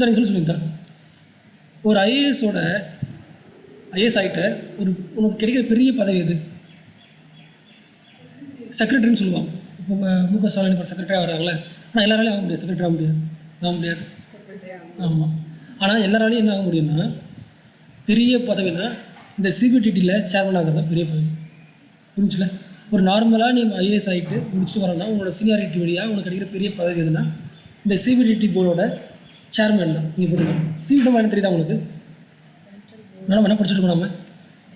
சொல்லியிருந்தா ஒரு ஐஏஎஸ் ஆகிட்ட உனக்கு கிடைக்கிற பெரிய பதவி எது? செக்ரட்டரின்னு சொல்லுவாங்க. இப்போ முக ஸ்டாலினுக்கு ஒரு செக்ரட்டரியாக வராங்களே, ஆனால் எல்லாராலையும் ஆக முடியாது, செக்ரட்டரி ஆக முடியாது. ஆமாம். ஆனால் எல்லாராலையும் என்ன ஆக முடியும்னா, பெரிய பதவினா இந்த சிபிடிடியில் சேர்மன் ஆகிறது தான் பெரிய பதவி. புரிஞ்சுல? ஒரு நார்மலாக நீ ஐஏஎஸ் ஆகிட்டு முடிச்சுட்டு வரேன்னா உங்களோட சீனியாரிட்டி வழியாக உனக்கு கிடைக்கிற பெரிய பதவி எதுனா இந்த சிபிடிடி போர்டோட சேர்மன் தான். நீங்கள் போட்டுருக்கோம். சிபிடி என்ன தெரியுதா உங்களுக்கு? மேடம் என்ன படிச்சுருக்கோம்? நம்ம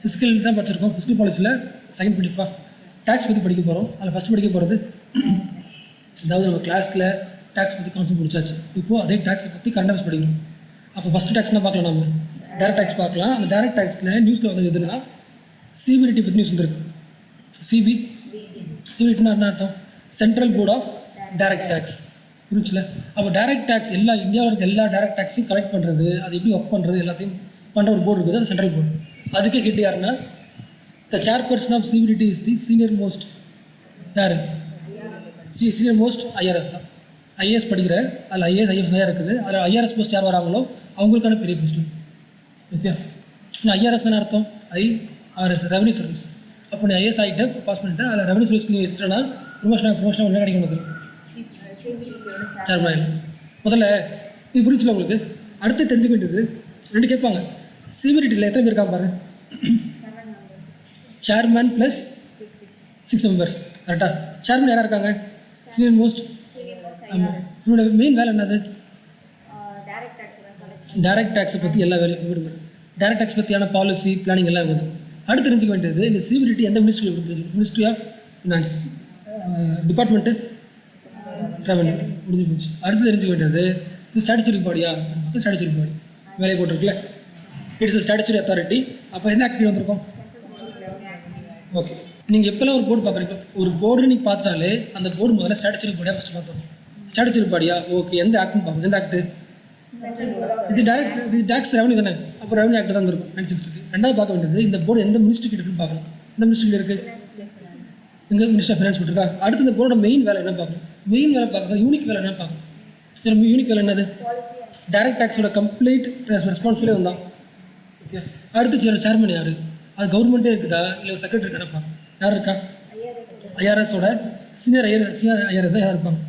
ஃபிஸ்கல் தான் படிச்சிருக்கோம். ஃபிஸ்கல் பாலிசியில் செகண்ட் படிப்பா டேக்ஸ் பற்றி படிக்க போகிறோம். அதில் ஃபஸ்ட்டு படிக்க போகிறது அதாவது நம்ம கிளாஸில் டேக்ஸ் பற்றி கான்செப்ட் முடிச்சாச்சு. இப்போது அதே டேக்ஸை பற்றி கரண்ட் அஃபேர்ஸ் படிக்கணும். அப்போ ஃபஸ்ட்டு டேக்ஸ்னால் பார்க்கலாம், நம்ம டேரக்ட் டேக்ஸ் பார்க்கலாம். அந்த டேரக்ட் டேக்ஸில் நியூஸில் வந்து எதுனா சிபிடிடி பற்றி நியூஸ் வந்துருக்கு. சிபிடினா என்ன அர்த்தம்? Central board of direct tax. புரிஞ்சுல? அப்போ டைரக்ட் டேக்ஸ் இந்தியாவில் இருக்க எல்லா டைரக்ட் டேக்ஸையும் கலெக்ட் பண்ணுறது, அது எப்படி ஒர்க் பண்ணுறது எல்லாத்தையும் பண்ணுற ஒரு போர்டு இருக்குது, அது சென்ட்ரல் போர்டு. அதுக்கே ஹெட் யாருன்னா the chairperson of CBDT is the senior most யார்? சீனியர் மோஸ்ட் ஐஆர்எஸ் தான். ஐஏஎஸ் படிக்கிற அதில் ஐஏஎஸ் நிறையா இருக்குது. அதில் ஐஆர்எஸ் போஸ்ட் யார் வராங்களோ அவங்களுக்கான பெரிய போஸ்ட்டு. ஓகே, நான் ஐஆர்எஸ் என்ன அர்த்தம்? IRS revenue service. அப்போ நீ ஐஏஎஸ் ஆகிட்டு பாஸ் பண்ணிட்டேன், அதில் ரெவன்யூ சர்வீஸ் நீ எடுத்துட்டேன்னா ப்ரொமோஷன் ஒன்றே கிடைக்கும் உனக்கு. சேர்மன் முதல்ல இது புரிஞ்சுல உங்களுக்கு. அடுத்து தெரிஞ்சுக்க வேண்டியது ரெண்டு கேட்பாங்க. சிபிடிடியில் எத்தனை பேர் இருக்காங்க பாரு? Chairman plus 6 members. கரெக்டாக? சேர்மன் யாராக இருக்காங்க? Senior most. ஆமாம். என்னோட மெயின் வேலை என்னது? டைரக்ட் டேக்ஸை பற்றி எல்லா வேலையும் விடுவார். டைரக்ட் டேக்ஸ் பற்றியான பாலிசி பிளானிங் எல்லாம் வருது. அடுத்து தெரிஞ்சுக்க வேண்டியது இந்த சிபிடிடி எந்த மினிஸ்ட்ரியில் கொடுத்தது? Ministry of finance. Department revenue. முடிஞ்சு போச்சு. அடுத்து தெரிஞ்சுக்க வேண்டியது இது ஸ்டாட்டுச்சரி பாடியா? ஸ்டாட்டுச்சரி பாடி வேலையை போட்டிருக்குல்ல, இட்ஸ் ஸ்டாட்டுச்சரி அத்தாரிட்டி. அப்போ எந்த ஆக்டிவிட்டி வந்திருக்கும்? ஓகே, நீங்கள் எப்போல்லாம் ஒரு போர்டு பார்க்குறீங்க, ஒரு போர்டு நீங்கள் பார்த்துட்டாலே அந்த போர்டு முதல்ல ஸ்டாட்டுச்சரி பாடியாக ஃபஸ்ட்டு பார்த்தோம். ஸ்டாட்டுச்சரி பாடியா? ஓகே, எந்த ஆக்ட்னு பார்க்கணும். எந்த ஆக்ட்டு? இது டேக்ஸ் ரெவன்யூ தானே, அப்போ ரெவன்யூ ஆக்ட் தான் இருக்கும் 963. ரெண்டாவது பார்க்க வேண்டியது இந்த போர்டு எந்த மினிஸ்ட்ரிக்கு இருக்குன்னு பார்க்கணும். எந்த மினிஸ்ட்ரிக்கு இருக்குது? எங்கே? மினிஸ்டர் ஆஃப் ஃபினான்ஸ் போட்டிருக்கா. அடுத்து இந்த போர்டோட மெயின் வேலை என்ன பார்க்கணும்? மெயின் வேலை பார்க்குறது யூனிக் வேலை என்ன பார்க்கணும்? யூனிக் வேலை என்னது? டைரக்ட் டேக்ஸோட கம்ப்ளீட் ரெஸ்பான்சிபிலிட்டி வந்தான். ஓகே, அடுத்து சேர்மன் யார்? அது கவர்மெண்ட்டே இருக்குதா இல்லை ஒரு செக்ரட்டரி இருக்காரப்பா? யார் இருக்கா? ஐஆர்எஸோட சீனியர் ஐஆர்எஸ் தான் யார் இருப்பாங்க?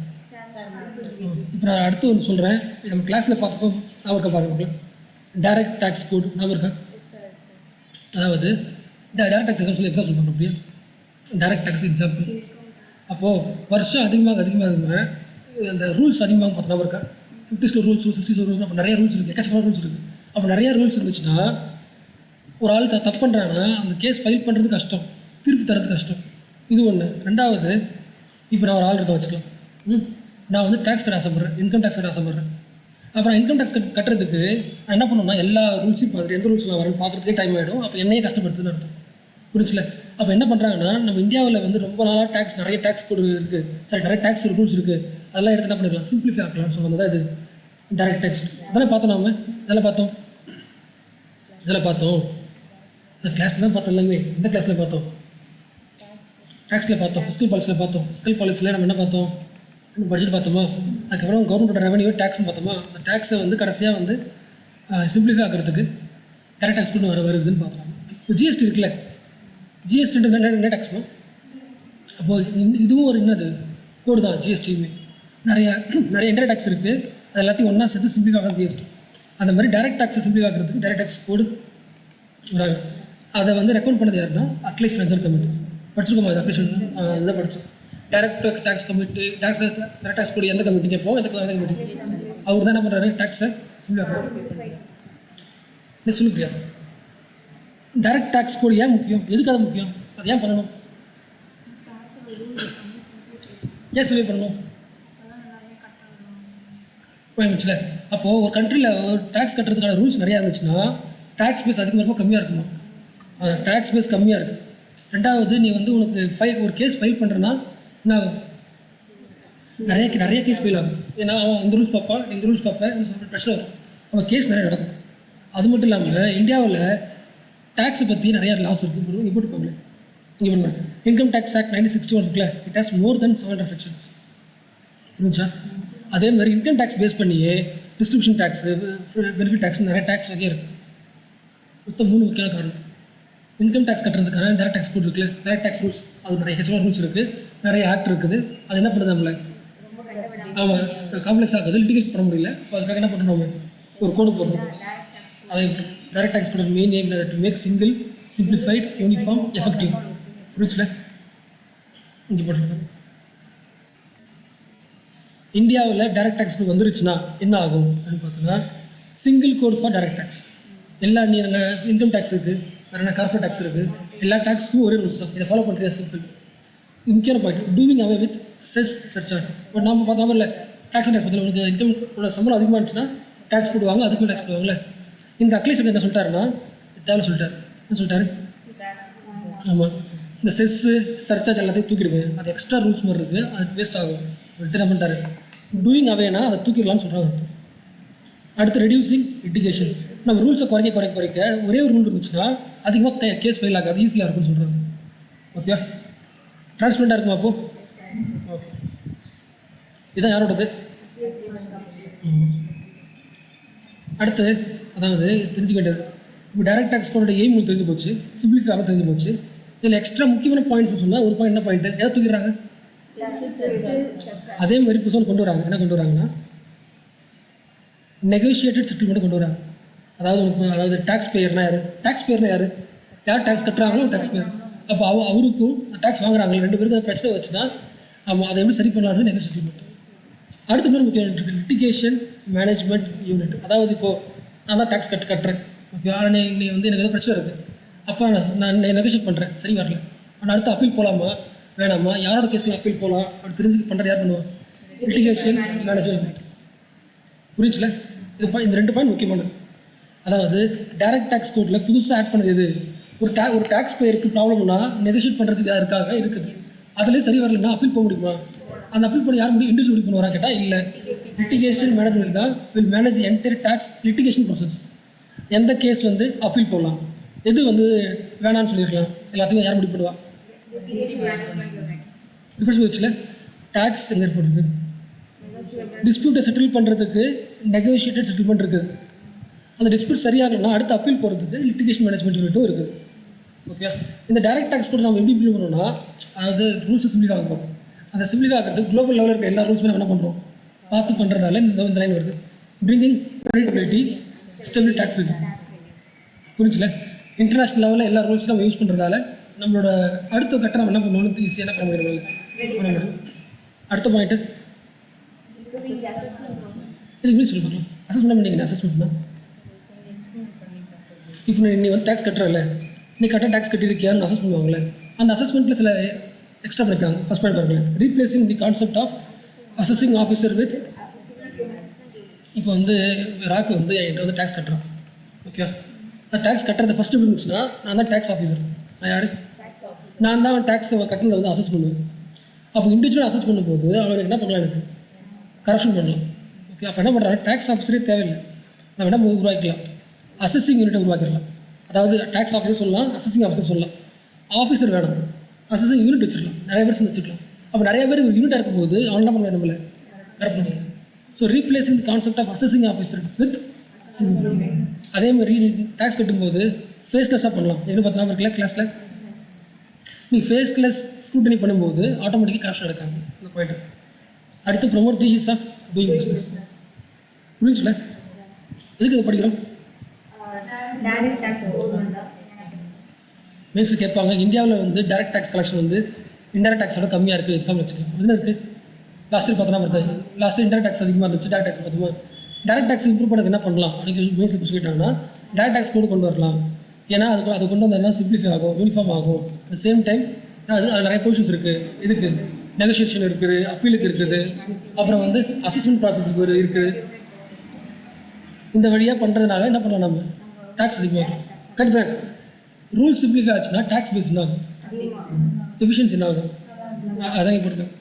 இப்போ நான் அடுத்து ஒன்று சொல்கிறேன். நம்ம கிளாஸில் பார்த்துக்கோம், நான் இருக்கா பாருங்க. டைரக்ட் டேக்ஸ் கோட் நான் இருக்கா? அதாவது டைரக்ட் டேக்ஸ் எக்ஸாம் சொல்லி எக்ஸாம் சொல்லுவாங்க. அப்படியே டைரக்ட் டேக்ஸ் எக்ஸாம்பிள். அப்போது வருஷம் அதிகமாக அந்த ரூல்ஸ் அதிகமாக பார்த்தா இருக்கா? 50 ரூல்ஸ் 60 ரூல்ஸ். அப்போ நிறைய ரூல்ஸ் இருக்குது, எக்கச்சக்கமான ரூல்ஸ் இருக்குது. அப்போ நிறைய ரூல்ஸ் இருந்துச்சுன்னா ஒரு ஆள் தப்பு பண்ணுறாங்கன்னா அந்த கேஸ் ஃபைல் பண்ணுறது கஷ்டம், தீர்ப்பு தரது கஷ்டம். இது ஒன்று. ரெண்டாவது, இப்போ நான் ஒரு ஆள் இருக்க வச்சுக்கலாம். நான் வந்து டேக்ஸ் கட்ட ஆசைப்பட்றேன், இன்கம் டேக்ஸ் கட்ட ஆசைப்பட்றேன். அப்புறம் இன்கம் டேக்ஸ் கட்டுறதுக்கு நான் என்ன பண்ணணும்னா எல்லா ரூல்ஸையும் பார்த்துட்டு எந்த ரூல்ஸ் நான் வரேன்னு பார்க்குறதுக்கே டைம் ஆகிடும். அப்போ என்னையே கஷ்டப்படுத்துன்னு அர்த்தம். புரிஞ்சுல? அப்போ என்ன பண்ணுறாங்கன்னா நம்ம இந்தியாவில் வந்து ரொம்ப நாளாக நிறைய டேக்ஸ் கோடு இருக்குது, நிறைய டேக்ஸ் ரூல்ஸ் இருக்குது. அதெல்லாம் எடுத்து என்ன பண்ணிடலாம், சிம்பிளிஃபை ஆக்கலாம்னு சொல்லுவாங்க. தான் இது டைரக்ட் டேக்ஸ். அதெல்லாம் பார்த்தோம். நம்ம இதெல்லாம் பார்த்தோம். இந்த கிளாஸில் தான் பார்த்தோம். எல்லாமே இந்த கிளாஸில் பார்த்தோம். டேக்ஸில் பார்த்தோம், ஃபிஸ்கல் பாலிசியில் பார்த்தோம். ஃபிஸ்கல் பாலிசியில் நம்ம என்ன பார்த்தோம்? பட்ஜெட் பார்த்தோமா? அதுக்கப்புறம் கவர்மெண்ட்டோட ரெவன்யூ டேக்ஸ்னு பார்த்தோமா? அந்த டேக்ஸை வந்து கடைசியாக வந்து சிம்பிளிஃபை ஆக்கிறதுக்கு டைரக்ட் டேக்ஸ் கூட வருதுன்னு பார்த்தோம். இப்போ ஜிஎஸ்டி இருக்குல்ல, ஜிஎஸ்டின்றது என்ன டேக்ஸ்மா? அப்போது இதுவும் ஒரு என்னது கோடு தான். ஜிஎஸ்டியுமே நிறைய இன்டர் டேக்ஸ் இருக்குது. அது எல்லாத்தையும் ஒன்றா சேர்த்து சிம்பிளிஃபை ஆகிறது ஜிஎஸ்டி. அந்த மாதிரி டைரக்ட் டேக்ஸை சிம்பிளிஃபை ஆகிறதுக்கு டைரக்ட் டேக்ஸ் கோடு வராங்க. அதை வந்து ரெக்கமெண்ட் பண்ணது யாருன்னா அக்லேஷ் ரஞ்சன் கமிட்டி. படிச்சிருக்கோமா? அது அக்லேஷ் இதுதான் படித்தோம். Direct tax committee. Direct tax code எந்த கமிட்டி கேட்போம்? எந்த கமிட்டி? அவர் தான் என்ன பண்ணுறாரு? டேக்ஸை சிம்பிளிஃபை ஆகிறாரு. இல்லை சொல்லுப்பியா? டைரக்ட் டேக்ஸ் கோடு ஏன் முக்கியம்? எதுக்கு அது முக்கியம்? அது ஏன் பண்ணணும்? ஏன் சிம்பிளிஃபை பண்ணணும்? போயிடுச்சுல. அப்போது ஒரு கண்ட்ரியில் ஒரு டேக்ஸ் கட்டுறதுக்கான ரூல்ஸ் நிறையா இருந்துச்சுன்னா டேக்ஸ் பேஸ் அதிகமாக இருக்கும், கம்மியாக இருக்கணும். டேக்ஸ் பேஸ் கம்மியாக இருக்குது. ரெண்டாவது, நீ வந்து உனக்கு ஒரு கேஸ் ஃபைல் பண்ணுறேன்னா என்ன ஆகும்? நிறைய கேஸ் ஃபைல் ஆகும். ஏன்னா அவன் இந்த ரூல்ஸ் பார்ப்பான், இந்த ரூல்ஸ் பார்ப்பேன், பிரச்சனை வரும். அவன் கேஸ் நிறைய நடக்கும். அது மட்டும் இல்லாமல் இந்தியாவில் டேக்ஸை பற்றி நிறையா லாஸ் இருக்குது. இங்கே போட்டுப்பாங்களே, இங்கே பண்ணுவாங்க. இன்கம் டேக்ஸ் ஆக்ட் 1961 இருக்குல்ல, it has more than 700 sections. புரிஞ்சா? அதே மாதிரி இன்கம் டேக்ஸ் பேஸ் பண்ணியே டிஸ்ட்ரிபியூஷன் டேக்ஸு, பெனிஃபிட் டேக்ஸ், நிறைய டேக்ஸ் வகையாக இருக்குது. மொத்தம் 3 முக்கியமான காரணம். இன்கம் டேக்ஸ் கட்டுறதுக்கான டேரக்ட் டேக்ஸ் கோட் இருக்குல்ல, டேரக்ட் டேக்ஸ் ரூல்ஸ், அது நிறைய ஹெச்ஆர் ரூல்ஸ் இருக்குது, நிறைய ஆக்ட் இருக்குது. அது என்ன பண்ணுது நம்மளை ஆமாம் காம்ப்ளெக்ஸ் ஆகுது, லிட்டிகேட் பண்ண முடியல. இப்போ அதுக்காக என்ன பண்ணுறோம், நம்ம ஒரு கோடு போடுறோம். அதை direct tax code main aim to make single, simplified, uniform, effective. புரிஞ்சுல? இங்கே போட்டுருக்கோம். இந்தியாவில் டேரக்ட் டேக்ஸ் கோட் வந்துருச்சுன்னா என்ன ஆகும் அப்படின்னு பார்த்தோன்னா, single code for direct tax. எல்லா இன்கம் டேக்ஸ் இருக்குது, வேறு என்ன கார்பரேட் டேக்ஸ் இருக்குது, எல்லா டேக்ஸுக்கும் ஒரே ரூல்ஸ் தான். இதை ஃபாலோ பண்ணுறது சிம்பிள். முக்கியமான point, doing away with chess surcharge. இப்போ நம்ம பார்த்தோம் இல்லை, டேக்ஸ் அண்ட் டேக்ஸ் பற்றி உங்களுக்கு இன்கம் சம்பளம் அதிகமாக இருந்துச்சுன்னா டேக்ஸ் போடுவாங்க, அதுக்கும் டேக்ஸ் போடுவாங்கல்ல. இந்த அக்லேஷன் என்ன சொல்லிட்டாருன்னா, தேவை சொல்லிட்டாரு. என்ன சொல்லிட்டாரு? ஆமாம், இந்த செஸ்ஸு சர்சார்ஜ் எல்லாத்தையும் தூக்கிடுங்க, அது எக்ஸ்ட்ரா ரூல்ஸ் மாதிரி இருக்குது, அது வேஸ்ட் ஆகும் சொல்லிட்டு என்ன பண்ணிட்டாரு, டூயிங் அவேனா அதை தூக்கிடலாம்னு சொல்கிறாங்க. அடுத்து ரெடியூசிங் லிட்டிகேஷன்ஸ். நம்ம ரூல்ஸை குறைக்க ஒரே ஒரு ரூல் இருந்துச்சுன்னா அதிகமாக கேஸ் ஃபைல் ஆகாது, ஈஸியாக இருக்கும்னு சொல்கிறாங்க. ஓகே, டிரான்ஸ்பரண்டாக இருக்குமா அப்போது? ஓகே, இதுதான் யாரோடது? அடுத்து அதாவது தெரிஞ்சுக்க வேண்டியது, இப்போ டேரக்ட் டேக்ஸ் கோடோட எய்ம் உங்களுக்கு தெரிஞ்சு போச்சு, சிம்பிளிஃபை ஆக தெரிஞ்சு போச்சு. இதில் எக்ஸ்ட்ரா முக்கியமான பாயிண்ட்ஸ் சொன்னால் ஒரு பாயிண்ட் என்ன பாயிண்ட்டு எதை தூக்கிடுறாங்க? அதே மாதிரி புதுசாக கொண்டு வராங்க. என்ன கொண்டு வராங்கன்னா, நெகோஷியேட்டட் செட்டில்மெண்ட் கொண்டு வராங்க. அதாவது டேக்ஸ் பேயர்னா யார்? டேக்ஸ் பேயர்னா யார்? யார் டேக்ஸ் கட்டுறாங்களோ டேக்ஸ் பேயர். அப்போ அவருக்கும் டேக்ஸ் வாங்குறாங்க, 2 பேருக்கு அது பிரச்சனை வச்சுன்னா ஆமாம் அதை எப்படி சரி பண்ணலான்னு நெகோஷியேட் செட்டில்மெண்ட். அடுத்த மாதிரி முக்கியம் இருக்குது லிட்டிகேஷன் மேனேஜ்மெண்ட் யூனிட். அதாவது இப்போது நான் தான் டேக்ஸ் கட்டுறேன், ஓகே, ஆனால் நீ வந்து எனக்கு எதாவது பிரச்சனை இருக்குது, அப்போ நான் நெகோஷியேட் பண்ணுறேன், சரி வரல, ஆனால் அடுத்து அப்பீல் போகலாமா வேணாமா, யாரோட கேஸில் அப்பீல் போகலாம் அப்படி தெரிஞ்சு பண்ணுறது யார் பண்ணுவான்? Litigation management unit. புரிஞ்சுல? இந்த 2 பாயிண்ட் முக்கியமானது. அதாவது டைரக்ட் டேக்ஸ் கோட்டில் புதுசாக ஆட் பண்ணது எது? ஒரு டேக்ஸ் பேருக்கு ப்ராப்ளம்னா நெகோஷியேட் பண்ணுறதுக்கு யாருக்காக இருக்குது, அதுலேயே சரி வரலன்னா அப்பீல் போக முடியுமா? அந்த அப்பீல் பண்ண யார் முடியும்? இண்டிவிஜுவல் முடிவு பண்ணுவாரா கேட்டால் இல்லை. லிட்டிகேஷன் மேனேஜ்மெண்ட் தான் will manage entire tax litigation process. எந்த கேஸ் வந்து அப்பீல் போடலாம், எது வந்து வேணான்னு சொல்லியிருக்கலாம், எல்லாத்தையும் யார் முடிவு பண்ணுவா? டிஃபரன்ஸ் வச்சுல டேக்ஸ் எங்கே ஏற்படுறது, டிஸ்பியூட்டை செட்டில் பண்ணுறதுக்கு நெகோஷியேட்டட் செட்டில்மெண்ட் இருக்குது. அந்த டிஸ்பியூட் சரியாகலைன்னா அடுத்து அப்பீல் போகிறதுக்கு லிட்டிகேஷன் மேனேஜ்மெண்ட் யூனிட்டும் இருக்குது. ஓகே, இந்த டைரக்ட் டேக்ஸ் கூட நம்ம எப்படி இம்ப்ளிமெண்ட் பண்ணோம்னா, அதாவது ரூல்ஸை சிம்பிளிஃபை ஆக போகிறோம். அந்த சிம்பிளிஃபை ஆகிறதுக்கு குளோபல் லெவலில் இருக்க எல்லா ரூல்ஸுமே நம்ம என்ன பண்ணுறோம், பார்த்து பண்ணுறதால இந்த லைன் வருது, bringing predictability stability tax regime. புரிஞ்சுல? இன்டர்நேஷ்னல் லெவலில் எல்லா ரூல்ஸும் நம்ம யூஸ் பண்ணுறதால நம்மளோட அடுத்த கட்டம் நம்ம என்ன பண்ணணும், ஈஸியாக என்ன பண்ண முடியும். அடுத்த பாயிண்ட்டு இதுக்கு சொல்லி பார்க்கலாம். அசஸ்மெண்ட் பண்ணிங்கன்னா அசஸ்மெண்ட்னா இப்போ நீ வந்து டேக்ஸ் கட்டுறல, நீ கரெக்டாக டேக்ஸ் கட்டியிருக்கியான்னு அசஸ் பண்ணுவாங்களே, அந்த அசஸ்மெண்ட்டில் சில எக்ஸ்ட்ரா பண்ணியிருக்காங்க. ஃபஸ்ட் பாயிண்ட் பாருங்களேன், replacing the concept of assessing officer with. இப்போ வந்து ராக்கு வந்து என்கிட்ட வந்து டேக்ஸ் கட்டுறான், ஓகே, அந்த டேக்ஸ் கட்டுறது ஃபஸ்ட்டு எப்படி இருந்துச்சுன்னா, நான் தான் டேக்ஸ் ஆஃபீஸர், நான் யார்? நான் தான் டேக்ஸ் கட்டினதை வந்து அசஸ் பண்ணுவேன். அப்போ இண்டிவிஜுவலாக அசஸ் பண்ணும்போது அவனுக்கு என்ன பண்ணலாம், எனக்கு கரப்ஷன் பண்ணலாம். ஓகே, அப்போ என்ன பண்ணுறாங்க, டேக்ஸ் ஆஃபீஸரே தேவையில்லை, நம்ம என்ன உருவாக்கிக்கலாம், அசஸிங் யூனிட்டை உருவாக்கிடலாம். அதாவது டேக்ஸ் ஆஃபீஸர் சொல்லலாம், அசஸிங் ஆஃபீஸர் சொல்லலாம், ஆஃபீஸர் வேணும், அசஸிங் யூனிட் வச்சுக்கலாம், நிறைய பேர் சேர்ந்து வச்சுக்கலாம். அப்போ நிறைய பேர் ஒரு யூனிட்டாக இருக்கும்போது அவன் என்ன பண்ணலாம், நம்மளை கரெக்ட் பண்ணலாம். So replacing the concept of assessing officer with. அதே மாதிரி டேக்ஸ் கட்டும்போது ஃபேஸ்லெஸ்ஸாக பண்ணலாம். எப்படி பார்த்தா இருக்குல்ல கிளாஸில், நீ ஃபேஸ்லெஸ் ஸ்க்ரூட்டனி பண்ணும்போது ஆட்டோமேட்டிக்காக கரெக்ஷன் நடக்காது. அந்த பாயிண்ட். அடுத்து promote the ease of doing business. புரிஞ்சுல? எதுக்கு இதை படிக்கிறோம்? மெயின்ஸில் கேட்பாங்க, இந்தியாவில் வந்து டைரக்ட் டேக்ஸ் கலெக்ஷன் வந்து இன்டைரக்ட் டேக்ஸோட கம்மியாக இருக்குது, எக்ஸாம் வச்சுக்கலாம். என்ன இருக்குது? லாஸ்ட் இயர் பார்த்தோன்னா இருக்காது, லாஸ்ட் இயர் இன்டைரக்ட் டேக்ஸ் அதிகமாக இருந்துச்சு, டைரக்ட் டேக்ஸ் பார்த்தோமா, டைரக்ட் டேக்ஸ் இம்ப்ரூவ் பண்ணது என்ன பண்ணலாம் அப்படின்னு மெயின்ஸில் பிடிச்சி கேட்டாங்கன்னா, டைரக்ட் டேக்ஸ் கூட கொண்டு வரலாம். ஏன்னா அது கொண்டு வந்தால் சிம்பிளிஃபை ஆகும், யூனிஃபார்ம் ஆகும். அட் சேம் டைம் அதில் நிறைய பொசிஷன்ஸ் இருக்குது, இதுக்கு நெகோஷியேஷன் இருக்குது, அப்பீலுக்கு இருக்குது, அப்புறம் வந்து அசஸ்மெண்ட் ப்ராசஸ் இருக்குது. இந்த வழியாக பண்ணுறதுனால என்ன பண்ணலாம், நம்ம டேக்ஸ் அதிகமாகும். கரெக்ட் தான். ரூல்ஸ் சிம்பிளிஃபை ஆச்சுன்னா டேக்ஸ் பேஸ் என்ன ஆகும், எஃபிஷியன்சி என்ன ஆகும். அதான் போட்டுருக்கேன்.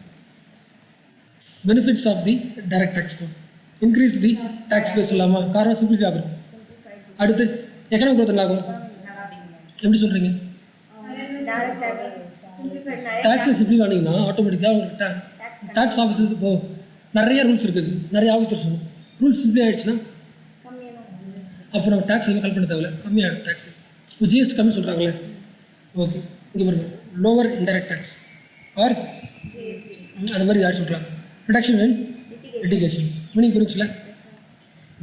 Benefits of the direct tax code increase the tax base இல்லாமல், காரணம் சிம்பிளிஃபை ஆகும். அடுத்து எக்கனாமிக் க்ரோத் என்ன ஆகும்? எப்படி சொல்கிறீங்க? டேக்ஸை சிம்பிளிஃபை ஆனீங்கன்னா ஆட்டோமேட்டிக்காக உங்களுக்கு டேக்ஸ் ஆஃபீஸுக்கு நிறைய ரூல்ஸ் இருக்குது, நிறைய ஆஃபீஸர்ஸ் ரூல்ஸ் சிம்பிளி ஆகிடுச்சுன்னா அப்போ நம்ம டேக்ஸ் எதுவும் கல் பண்ண தேவையில்ல, கம்மியாகிடும் டேக்ஸ். இப்போ ஜிஎஸ்டி கம்மி சொல்கிறாங்களே, ஓகே இங்கே பாருங்க லோவர் இன்டைரக்ட் டேக்ஸ் ஆர் அது மாதிரி யார் சொல்கிறாங்க ரிடக்ஷன் இன் லிட்டிகேஷன்ஸ். மீனிங் புரிஞ்சுல,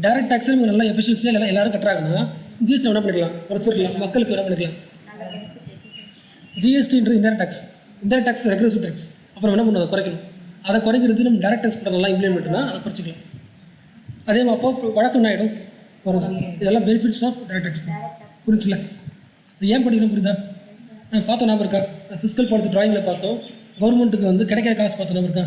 டைரக்ட் டேக்ஸில் நமக்கு நல்லா எஃபிஷியன்சியாக எல்லாரும் கட்டுறாங்கன்னா ஜிஎஸ்டி என்ன பண்ணிக்கலாம், குறைச்சிருக்கலாம், மக்களுக்கு என்ன பண்ணிக்கலாம். ஜிஎஸ்டின்றது indirect tax, indirect tax regressive tax. அப்புறம் என்ன பண்ணுவோம், அதை குறைக்கணும். அதை குறைக்கிறது நம்ம டைரக்ட் டேக்ஸ் கூட நல்லா இம்ப்ளிமெண்ட்னா அதை குறைச்சிக்கலாம். அதே மாதிரி அப்போ வழக்கம் என்ன ஆகிடும், குறைஞ்சி. இதெல்லாம் பெனிஃபிட்ஸ் ஆஃப் டைரக்ட் டேக்ஸ். புரிஞ்சுல, இது ஏன் படிக்கணும் புரியுதா? பார்த்தோம் ஞாபகம் இருக்கா, ஃபிஸ்கல் பாலிசி ட்ராயிங்கில் பார்த்தோம். கவர்மெண்ட்டுக்கு வந்து கிடைக்கிற காசு பார்த்தோம் ஞாபகம் இருக்கா,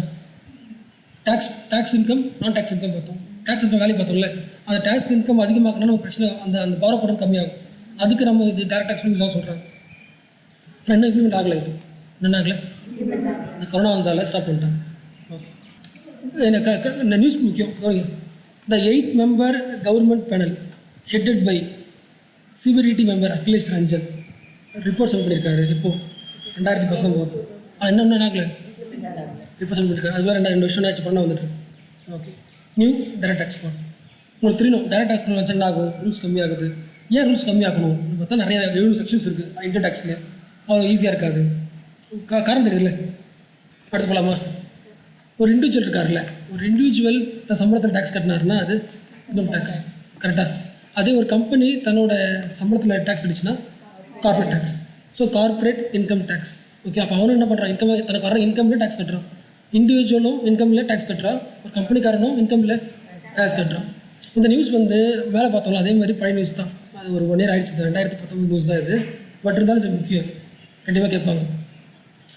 டேக்ஸ் இன்கம் நான் டேக்ஸ் இன்கம் பார்த்தோம். டேக்ஸ் இன்கம் வேல்யூ பார்த்தோம்ல, அந்த டேக்ஸ் இன்கம் அதிகமாக்கணும்னா நம்ம பிரச்சனை அந்த பாரோ பண்ணுறது கம்மியாகும். அதுக்கு நம்ம இது டைரக்ட் டேக்ஸ் யூஸ் ஆக சொல்கிறாங்க. ஆனால் இன்னும் இம்ப்ளிமெண்ட் ஆகலை, இது என்ன ஆகலை, இந்த கொரோனா வந்தால ஸ்டாப் பண்ணிட்டாங்க. ஓகே எனக்கு நியூஸ் முக்கியம் கவனிங்க. The 8-member government panel headed by CBDT member Akhilesh Ranjan report submit பண்ணியிருக்காரு. இப்போது 2019. ஆனால் என்ன ஆகலை, ரிப்போர்ட் சப்மிட் பண்ணியிருக்காரு. அதுவே 2 வருஷம் ஆச்சு, பண்ண வந்துட்டு. Okay new direct tax code உங்களுக்கு தெரியணும். டைரக்ட் டேக்ஸ் கோட் வச்சு என்ன ஆகும், ரூல்ஸ் கம்மியாகுது. ஏன் ரூல்ஸ் கம்மியாகணும் பார்த்தா நிறைய 7 செக்ஷன்ஸ் இருக்குது இன்கம் டேக்ஸ்லேயே. அவங்க ஈஸியாக இருக்காது, காரணம் தெரியல. அடுத்து போகலாமா, ஒரு இண்டிவிஜுவல் இருக்கார்ல, ஒரு இண்டிவிஜுவல் தன் சம்பளத்தில் டேக்ஸ் கட்டினாருன்னா அது இன்கம் டேக்ஸ், கரெக்டாக. அதே ஒரு கம்பெனி தன்னோட சம்பளத்தில் டேக்ஸ் கட்டிச்சுன்னா corporate tax. So corporate income tax. Okay, அப்போ அவனும் என்ன பண்ணுறான், இன்கம் தனக்கு வர இன்கம்ல டேக்ஸ் கட்டுறான். இண்டிவிஜுவலும் இன்கமில் டேக்ஸ் கட்டுறான், ஒரு கம்பெனிக்காரனும் இன்கமில் டேக்ஸ் கட்டுறான். இந்த நியூஸ் வந்து மேலே பார்த்தோம்ல அதே மாதிரி பழைய நியூஸ் தான். அது ஒரு 1 year ஆகிடுச்சு, 2019 நியூஸ் தான் இது. பட் இருந்தாலும் இது முக்கியம், கண்டிப்பாக கேட்பாங்க.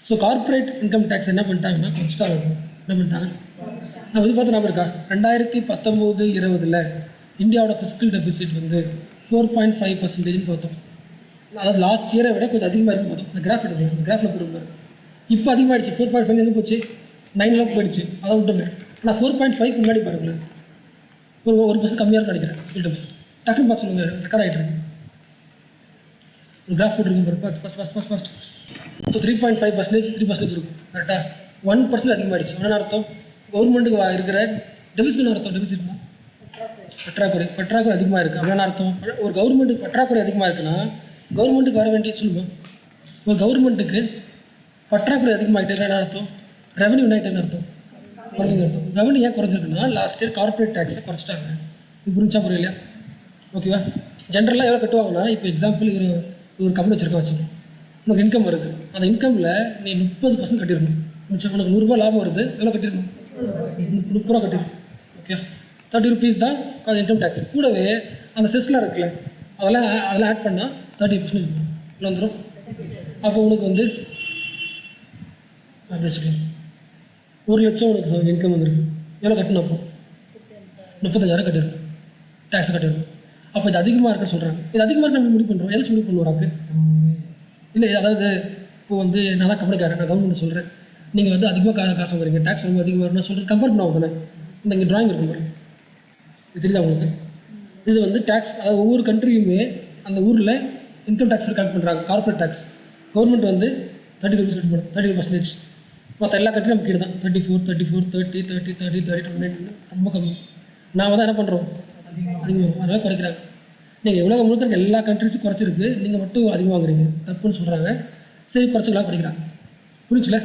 ஸோ கார்பரேட் இன்கம் டேக்ஸ் என்ன பண்ணிட்டாங்கன்னா குறைச்சிட்டா இருக்கும். என்ன பண்ணிட்டாங்க, நம்ம இது பார்த்து ஞாபகம் இருக்கா, 2019-20 இந்தியாவோட ஃபிஸ்கல் டெபிசிட் வந்து 4.5% பார்த்தோம். அதாவது லாஸ்ட் இயரை விட கொஞ்சம் அதிகமாக இருக்கும் பார்த்தோம். இந்த கிராஃப் எடுக்கலாம், இந்த கிராஃபில் போயிருப்பாரு. இப்போ அதிகமாகிடுச்சு, 4.5 எங்கே போச்சு, 9 அளவுக்கு போயிடுச்சு. அதை விட்டுருங்க. ஆனால் 4.5 முன்னாடி பாருங்களேன், ஒரு 1% கம்மியாக இருக்கும் நினைக்கிறேன் ஃபிஸ்கல் டெபிசிட். டக்குன்னு பார்த்து சொல்லுங்கள், ரெக்கார்ட் ஆகிட்டு இருக்கு. ஒரு கிராஃப் போட்டுருக்கும் பாரு, ஃபஸ்ட். ஸோ 3.5% 3% இருக்கும், கரெக்டாக. 1% அதிகமாகிடுச்சு. என்ன அர்த்தம், கவர்மெண்ட்டுக்கு இருக்கிற டெபிசிட்னு அர்த்தம். டெபிசிட்னா பற்றாக்குறை அதிகமாக இருக்குது. அப்படின்னு அர்த்தம். ஒரு கவர்மெண்ட்டுக்கு பற்றாக்குறை அதிகமாக இருக்குன்னா கவர்மெண்ட்டுக்கு வர வேண்டிய சொல்லுவோம். ஒரு கவர்மெண்ட்டுக்கு பற்றாக்குறை அதிகமாகிட்டு என்ன அர்த்தம், ரெவன்யூ என்னாகிட்டுன்னு அர்த்தம், குறைஞ்சது அர்த்தம். ரெவன்யூ ஏன் குறைஞ்சிருக்குன்னா லாஸ்ட் இயர் கார்பரேட் டேக்ஸை குறைச்சிட்டாங்க. இது புரிஞ்சா புரியலையா, ஓகேவா. ஜென்ரலாக எவ்வளோ கட்டுவாங்கன்னா, இப்போ எக்ஸாம்பிள் ஒரு கம்பெனி வச்சுருக்கா வச்சுக்கோங்க, உனக்கு இன்கம் வருது. அந்த இன்கமில் நீ 30% கட்டிடணும். உனக்கு 100 ரூபா லாபம் வருது, எவ்வளோ கட்டிடணும், 30 ரூபா கட்டிடணும். ஓகே, 30 rupees தான் அது இன்கம் டேக்ஸ். கூடவே அந்த செஸ்லாம் இருக்குல்ல, அதெல்லாம் ஆட் பண்ணால் 30% இவ்வளோ வந்துடும். அப்போ உனக்கு வந்து அப்படி வச்சுக்கலாம், 1 லட்சம் உனக்கு இன்கம் வந்துருக்கு. எவ்வளோ கட்டணும், அப்போ 35,000 கட்டிடணும், டேக்ஸ் கட்டிடணும். அப்போ இது அதிகமாக இருக்குன்னு சொல்கிறாங்க. இது அதிகமாக இருக்கு நம்ம முடிவு பண்ணுறோம். எதாச்சும் முடிவு பண்ணுவாங்க இல்லை. அதாவது இப்போ வந்து நான் தான் கம்பெனிக்காரன், நான் கவர்மெண்ட் சொல்கிறேன், நீங்கள் வந்து அதிகமாக காசு வாங்குறீங்க, டேக்ஸ் ரொம்ப அதிகமாக இருக்குன்னு சொல்கிறது கம்பேர் பண்ணுவாங்க தானே. இந்த இங்கே ட்ராயிங் இருக்கும் பாருங்க, இது தெரியுதா உங்களுக்கு. இது வந்து டேக்ஸ், அதாவது ஒவ்வொரு கண்ட்ரியுமே அந்த ஊரில் இன்கம் டேக்ஸ் கலெக்ட் பண்ணுறாங்க. கார்பரேட் டேக்ஸ் கவர்மெண்ட் வந்து 30 rupees கட் பண்ணும், 30%. மற்ற எல்லா கண்ட்ரியும் நமக்கு கிட்ட தான் 34, 30, 30, 29 ரொம்ப கம்மி. நாம் தான் என்ன பண்ணுறோம், அதிகமாக அதனால் குறைக்கிறாங்க. நீங்கள் எவ்வளோ முழுக்க இருக்க எல்லா கண்ட்ரிஸும் குறைச்சிருக்கு, நீங்கள் மட்டும் அதிகமாக வாங்குறீங்க, தப்புன்னு சொல்கிறாங்க. சரி, குறைச்சிக்கலாம், குறைக்கிறாங்க. புரிஞ்சுல.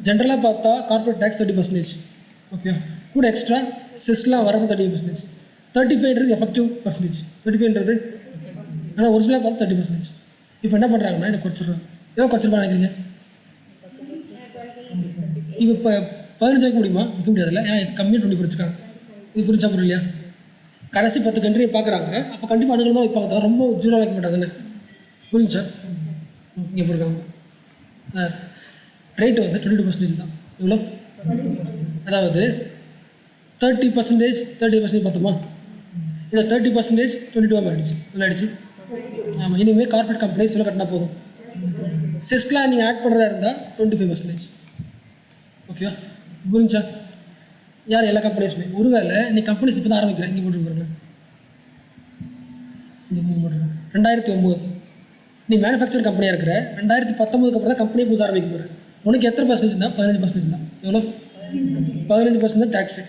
ஜென்ரலாக பார்த்தா கார்பரேட் டேக்ஸ் 30%. ஓகே, கூட எக்ஸ்ட்ரா செஸ்லாம் வரது 30%. 35 எஃபெக்டிவ் பர்சன்டேஜ். 35 ஆனால் ஒரிஜினலாக பார்த்து 30%. இப்போ என்ன பண்ணுறாங்கன்னா இதை குறைச்சிடுறாங்க. எவ்வளோ குறைச்சிருப்பாங்க நினைக்கிறீங்க? இப்போ 15 வைக்க முடியுமா? வைக்க முடியாதுல்ல, ஏன்னா கம்மியாக 20 வச்சுருக்காங்க. இது புரிஞ்சா புரியலையா? கடைசி 10 கண்ட்ரியை பார்க்குறாங்க, அப்போ கண்டிப்பாக அதுக்கு தான் வைப்பாங்க, ரொம்ப 0 வைக்க மாட்டாங்கன்னு. புரிஞ்சா? இங்கே போயிருக்காங்க. ரேட்டு வந்து 22% தான். எவ்வளோ? அதாவது 30%, 30% பார்த்தோமா, இல்லை 30% 22 ஆகிடுச்சு. இவ்வளோ ஆகிடுச்சு. ஆமாம், இனிமேல் கார்பரேட் கம்பெனிஸ் இவ்வளோ கட்டினா போதும். செஸ்லாம் நீங்கள் ஆட் பண்ணுறதா இருந்தால் 25%. ஓகேவா, புரிஞ்சா? யார் எல்லா கம்பெனிஸுமே. ஒருவேளை நீ கம்பெனிஸ் இப்போ தான் ஆரம்பிக்கிறேன், இங்கே போட்டு பாருங்க, இங்கே போட்டுருங்க. 2009 நீ மேனுஃபேக்சர் கம்பெனியாக இருக்கிற. 2019 அப்புறம் தான் கம்பெனியை புதுசாக ஆரம்பிக்க போகிறேன். உனக்கு எத்தனை பர்சன்டேஜ் தான்? 15% தான். எவ்வளோ? 15% தான் டேக்ஸு.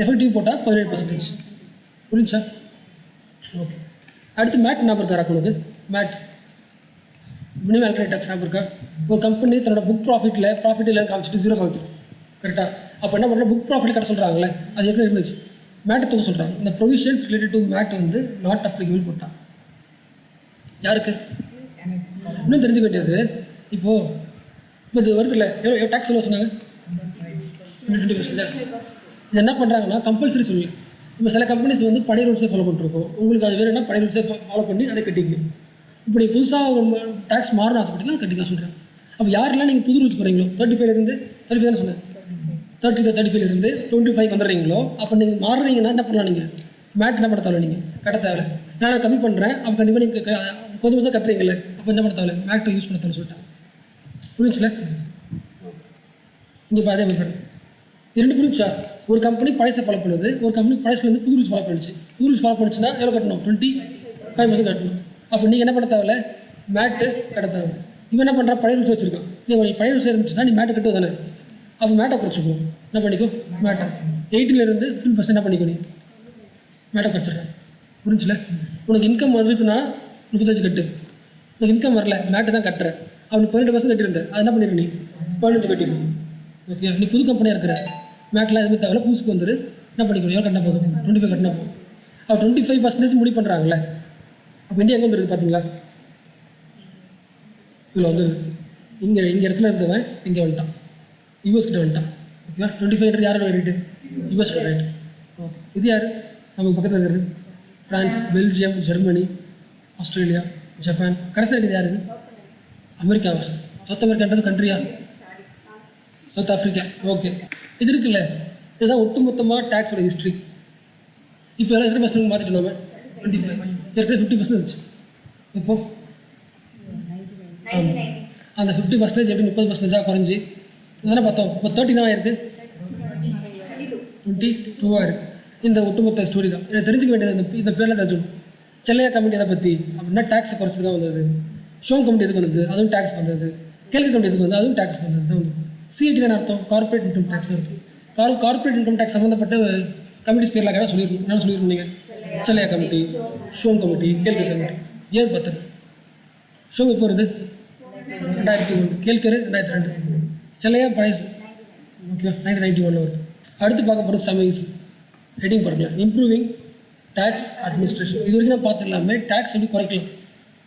எஃபெக்டிவ் போட்டால் 17%. புரிஞ்சா? ஓகே. அடுத்து மேட் ஞாபகம் இருக்கா உனக்கு? மேட் மினிமம் ஆல்டர்னேட் டேக்ஸ் ஞாபகம் இருக்கா? ஒரு கம்பெனி தன்னோட புக் ப்ராஃபிட் இல்லைன்னு காமிச்சிட்டு 0 காமிச்சிடும். கரெக்டாக? அப்போ என்ன பண்ணால் புக் ப்ராஃபிட் கட்ட சொல்கிறாங்களே, அது ஏற்கனவே இருந்துச்சு. மேட்டை தூக்க சொல்கிறாங்க. இந்த ப்ரொவிஷன்ஸ் ரிலேட்டட் டு மேட் வந்து நாட் அப்ளிகபிள் போட்டான். யாருக்கு இன்னும் தெரிஞ்சுக்க வேண்டியது, இப்போ இது வருது இல்லை, எவ்வளோ டேக்ஸ் எவ்வளோ சொன்னாங்க? 20%. இது என்ன பண்ணுறாங்கன்னா கம்பல்சரி சொல்லி, இப்போ சில கம்பெனிஸ் வந்து பழைய ரூல்ஸை ஃபாலோ பண்ணிருக்கோம். உங்களுக்கு அது வேணும்னா பழைய ரூல்ஸை ஃபாலோ பண்ணி அதை கட்டிக்கணும். இப்போ நீங்கள் புதுசாக டேக்ஸ் மாறணும் ஆசைப்பட்டீங்கன்னா கட்டிக்கலாம் சொல்கிறேன். அப்போ யாரெல்லாம் நீங்கள் புது ரூல்ஸ் போகிறீங்களோ 35 தான் சொன்னேன், 35 25 வந்துடுறீங்களோ, அப்போ நீங்கள் மாறுறீங்கன்னா என்ன பண்ணலாம்? நீங்கள் மேட் என்ன பண்ண தேவை? நீங்கள் கட்ட தேவை. நான் கம்மி பண்ணுறேன், அப்போ கண்டிப்பாக நீங்கள் கொஞ்சம் கொஞ்சம் கட்டுறீங்களே, அப்போ என்ன பண்ண தேவை? மேட்டை யூஸ் பண்ண தேவை சொல்லிட்டாங்க. புரிஞ்சுல? இங்கே இப்போ அதே மாதிரி 2 புரிஞ்சா? ஒரு கம்பெனி பழைசை ஃபாலோ பண்ணுது, ஒரு கம்பெனி பழைசிலேருந்து புது ரூல்ஸ் ஃபாலோ பண்ணிச்சு. புது ரூல்ஸ் ஃபாலோ பண்ணிச்சுன்னா எவ்வளோ கட்டணும்? 25% கட்டணும். அப்போ நீங்கள் என்ன பண்ண தேவை? மேட்டு கட்ட தேவை. இவன் என்ன பண்ணுறா? பழைய ரூல்ஸ் வச்சுருக்கான். நீ பழைய ரூல்ஸ் இருந்துச்சுன்னா நீ மேட்டை கட்டுவது தானே. அப்போ மேட்டை குறைச்சிக்கோ. என்ன பண்ணிக்கோ? மேட்டை 18% 15% என்ன பண்ணிக்கோ? நீ மேட்டை குறைச்சிடுறேன். புரிஞ்சுல? உனக்கு இன்கம் வந்துச்சுன்னா 35 கட்டு. உனக்கு இன்கம் வரல, மேட்டு தான் கட்டுறேன். அவனுக்கு 12% கட்டியிருந்தேன், அது என்ன பண்ணிடு? நீ 15 கட்டிக்கணும். ஓகே. நீ புது கம்பெனியாக இருக்கிற, மேட்லாம் எதுவுமே தேவை, புதுசுக்கு வந்துரு. என்ன பண்ணிக்கணும்? எவ்வளோ கட்டினா போதும்? 25 கட்டினா போதும். அவள் 25% முடிவு பண்ணுறாங்களே, அப்போ இந்தியா எங்கே வந்துருது பார்த்தீங்களா? இவ்வளோ வந்துடுது. இங்கே இடத்துல இருந்தவன் இங்கே வந்துட்டான், யூஎஸ் கிட்ட வந்துட்டான். ஓகேவா? 25 யாரோட ரேட்டு? US rate. ஓகே. இது யார்? நமக்கு பக்கத்தில் இருக்கிறது France, Belgium, Germany, Australia, Japan. கடைசியில் இருக்குது யார்? அமெரிக்காவா? சவுத் அமெரிக்கான்றது கண்ட்ரியா? South Africa. ஓகே. இது இருக்குல்ல, இதுதான் ஒட்டுமொத்தமாக டேக்ஸோட ஹிஸ்ட்ரி. இப்போ எல்லாம் எத்தனை பர்சன்ட் மாற்றிட்டோம்? நம்ம 25. ஏற்கனவே 50% இருந்துச்சு. இப்போது அந்த 50% எப்படி 30% குறைஞ்சி தானே பார்த்தோம். இப்போ 39 ஆயிருக்கு, 22 இருக்குது. இந்த ஒட்டுமொத்த ஸ்டோரி தான். எனக்கு தெரிஞ்சுக்க வேண்டியது இந்த பேரில் தெரிஞ்சுக்கணும். செல்லையா கமிட்டி எதை பற்றி அப்படின்னா டேக்ஸை குறைச்சி தான் வந்தது. ஷோன் கமிட்டி எதுக்கு வந்தது? அதுவும் டேக்ஸ் வந்தது. கேள்வி கமிட்டி எதுக்கு வந்து? அதுவும் டேக்ஸ் வந்தது தான் வந்து. சிஐடின்னு அர்த்தம் கார்பரேட் இன்கம் டேக்ஸ் அர்த்தம். கார்பரேட் இன்கம் டேக்ஸ் சம்மந்தப்பட்ட கமிட்டிஸ் பேரில் கேட்டால் சொல்லியிருக்கணும். என்ன சொல்லியிருக்கோம் நீங்கள்? செல்லையா கமிட்டி, ஷோன் கமிட்டி, கேள்வி கமிட்டி. ஏழு 10. ஷோன் எப்போ வருது? 2001. கேள்கரு 2002. செல்லையா பழைசு. ஓகேவா? 1991 வருது. அடுத்து பார்க்க போகிறது சமைஸ். ஹெட்டிங் பாருங்களா, இம்ப்ரூவிங் டேக்ஸ் அட்மினிஸ்ட்ரேஷன். இது வரைக்கும் நான் பார்த்துக்கலாமே டேக்ஸ் எப்படி குறைக்கலாம்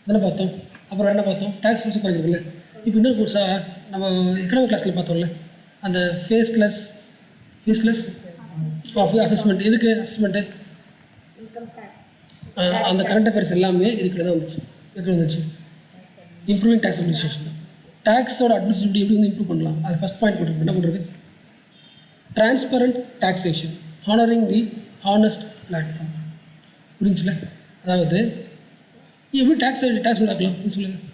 அதெல்லாம் பார்த்தோம். அப்புறம் என்ன பார்த்தோம்? டேக்ஸ் ஃபீஸ் குறைக்கிறதுல. இப்போ இன்னொரு புதுசாக நம்ம எக்கனாமிக் கிளாஸில் பார்த்தோம்ல, அந்த ஃபேஸ்லெஸ் அசஸ்மெண்ட். எதுக்கு அசஸ்மெண்ட்டு? அந்த கரண்ட் அஃபேர்ஸ் எல்லாமே இதுக்குள்ள தான் வந்துச்சு. Improving tax administration. டேக்ஸோட அட்மினிஸ்ட்ரேஷன் எப்படி வந்து இம்ப்ரூவ் பண்ணலாம்? அது ஃபஸ்ட் பாயிண்ட் போட்டுருக்கு. என்ன பண்ணுறது? Transparent taxation, honouring the honest platform. புரிஞ்சுல? அதாவது எப்படி டேக்ஸ் பண்ணாக்கலாம் சொல்லுங்கள்.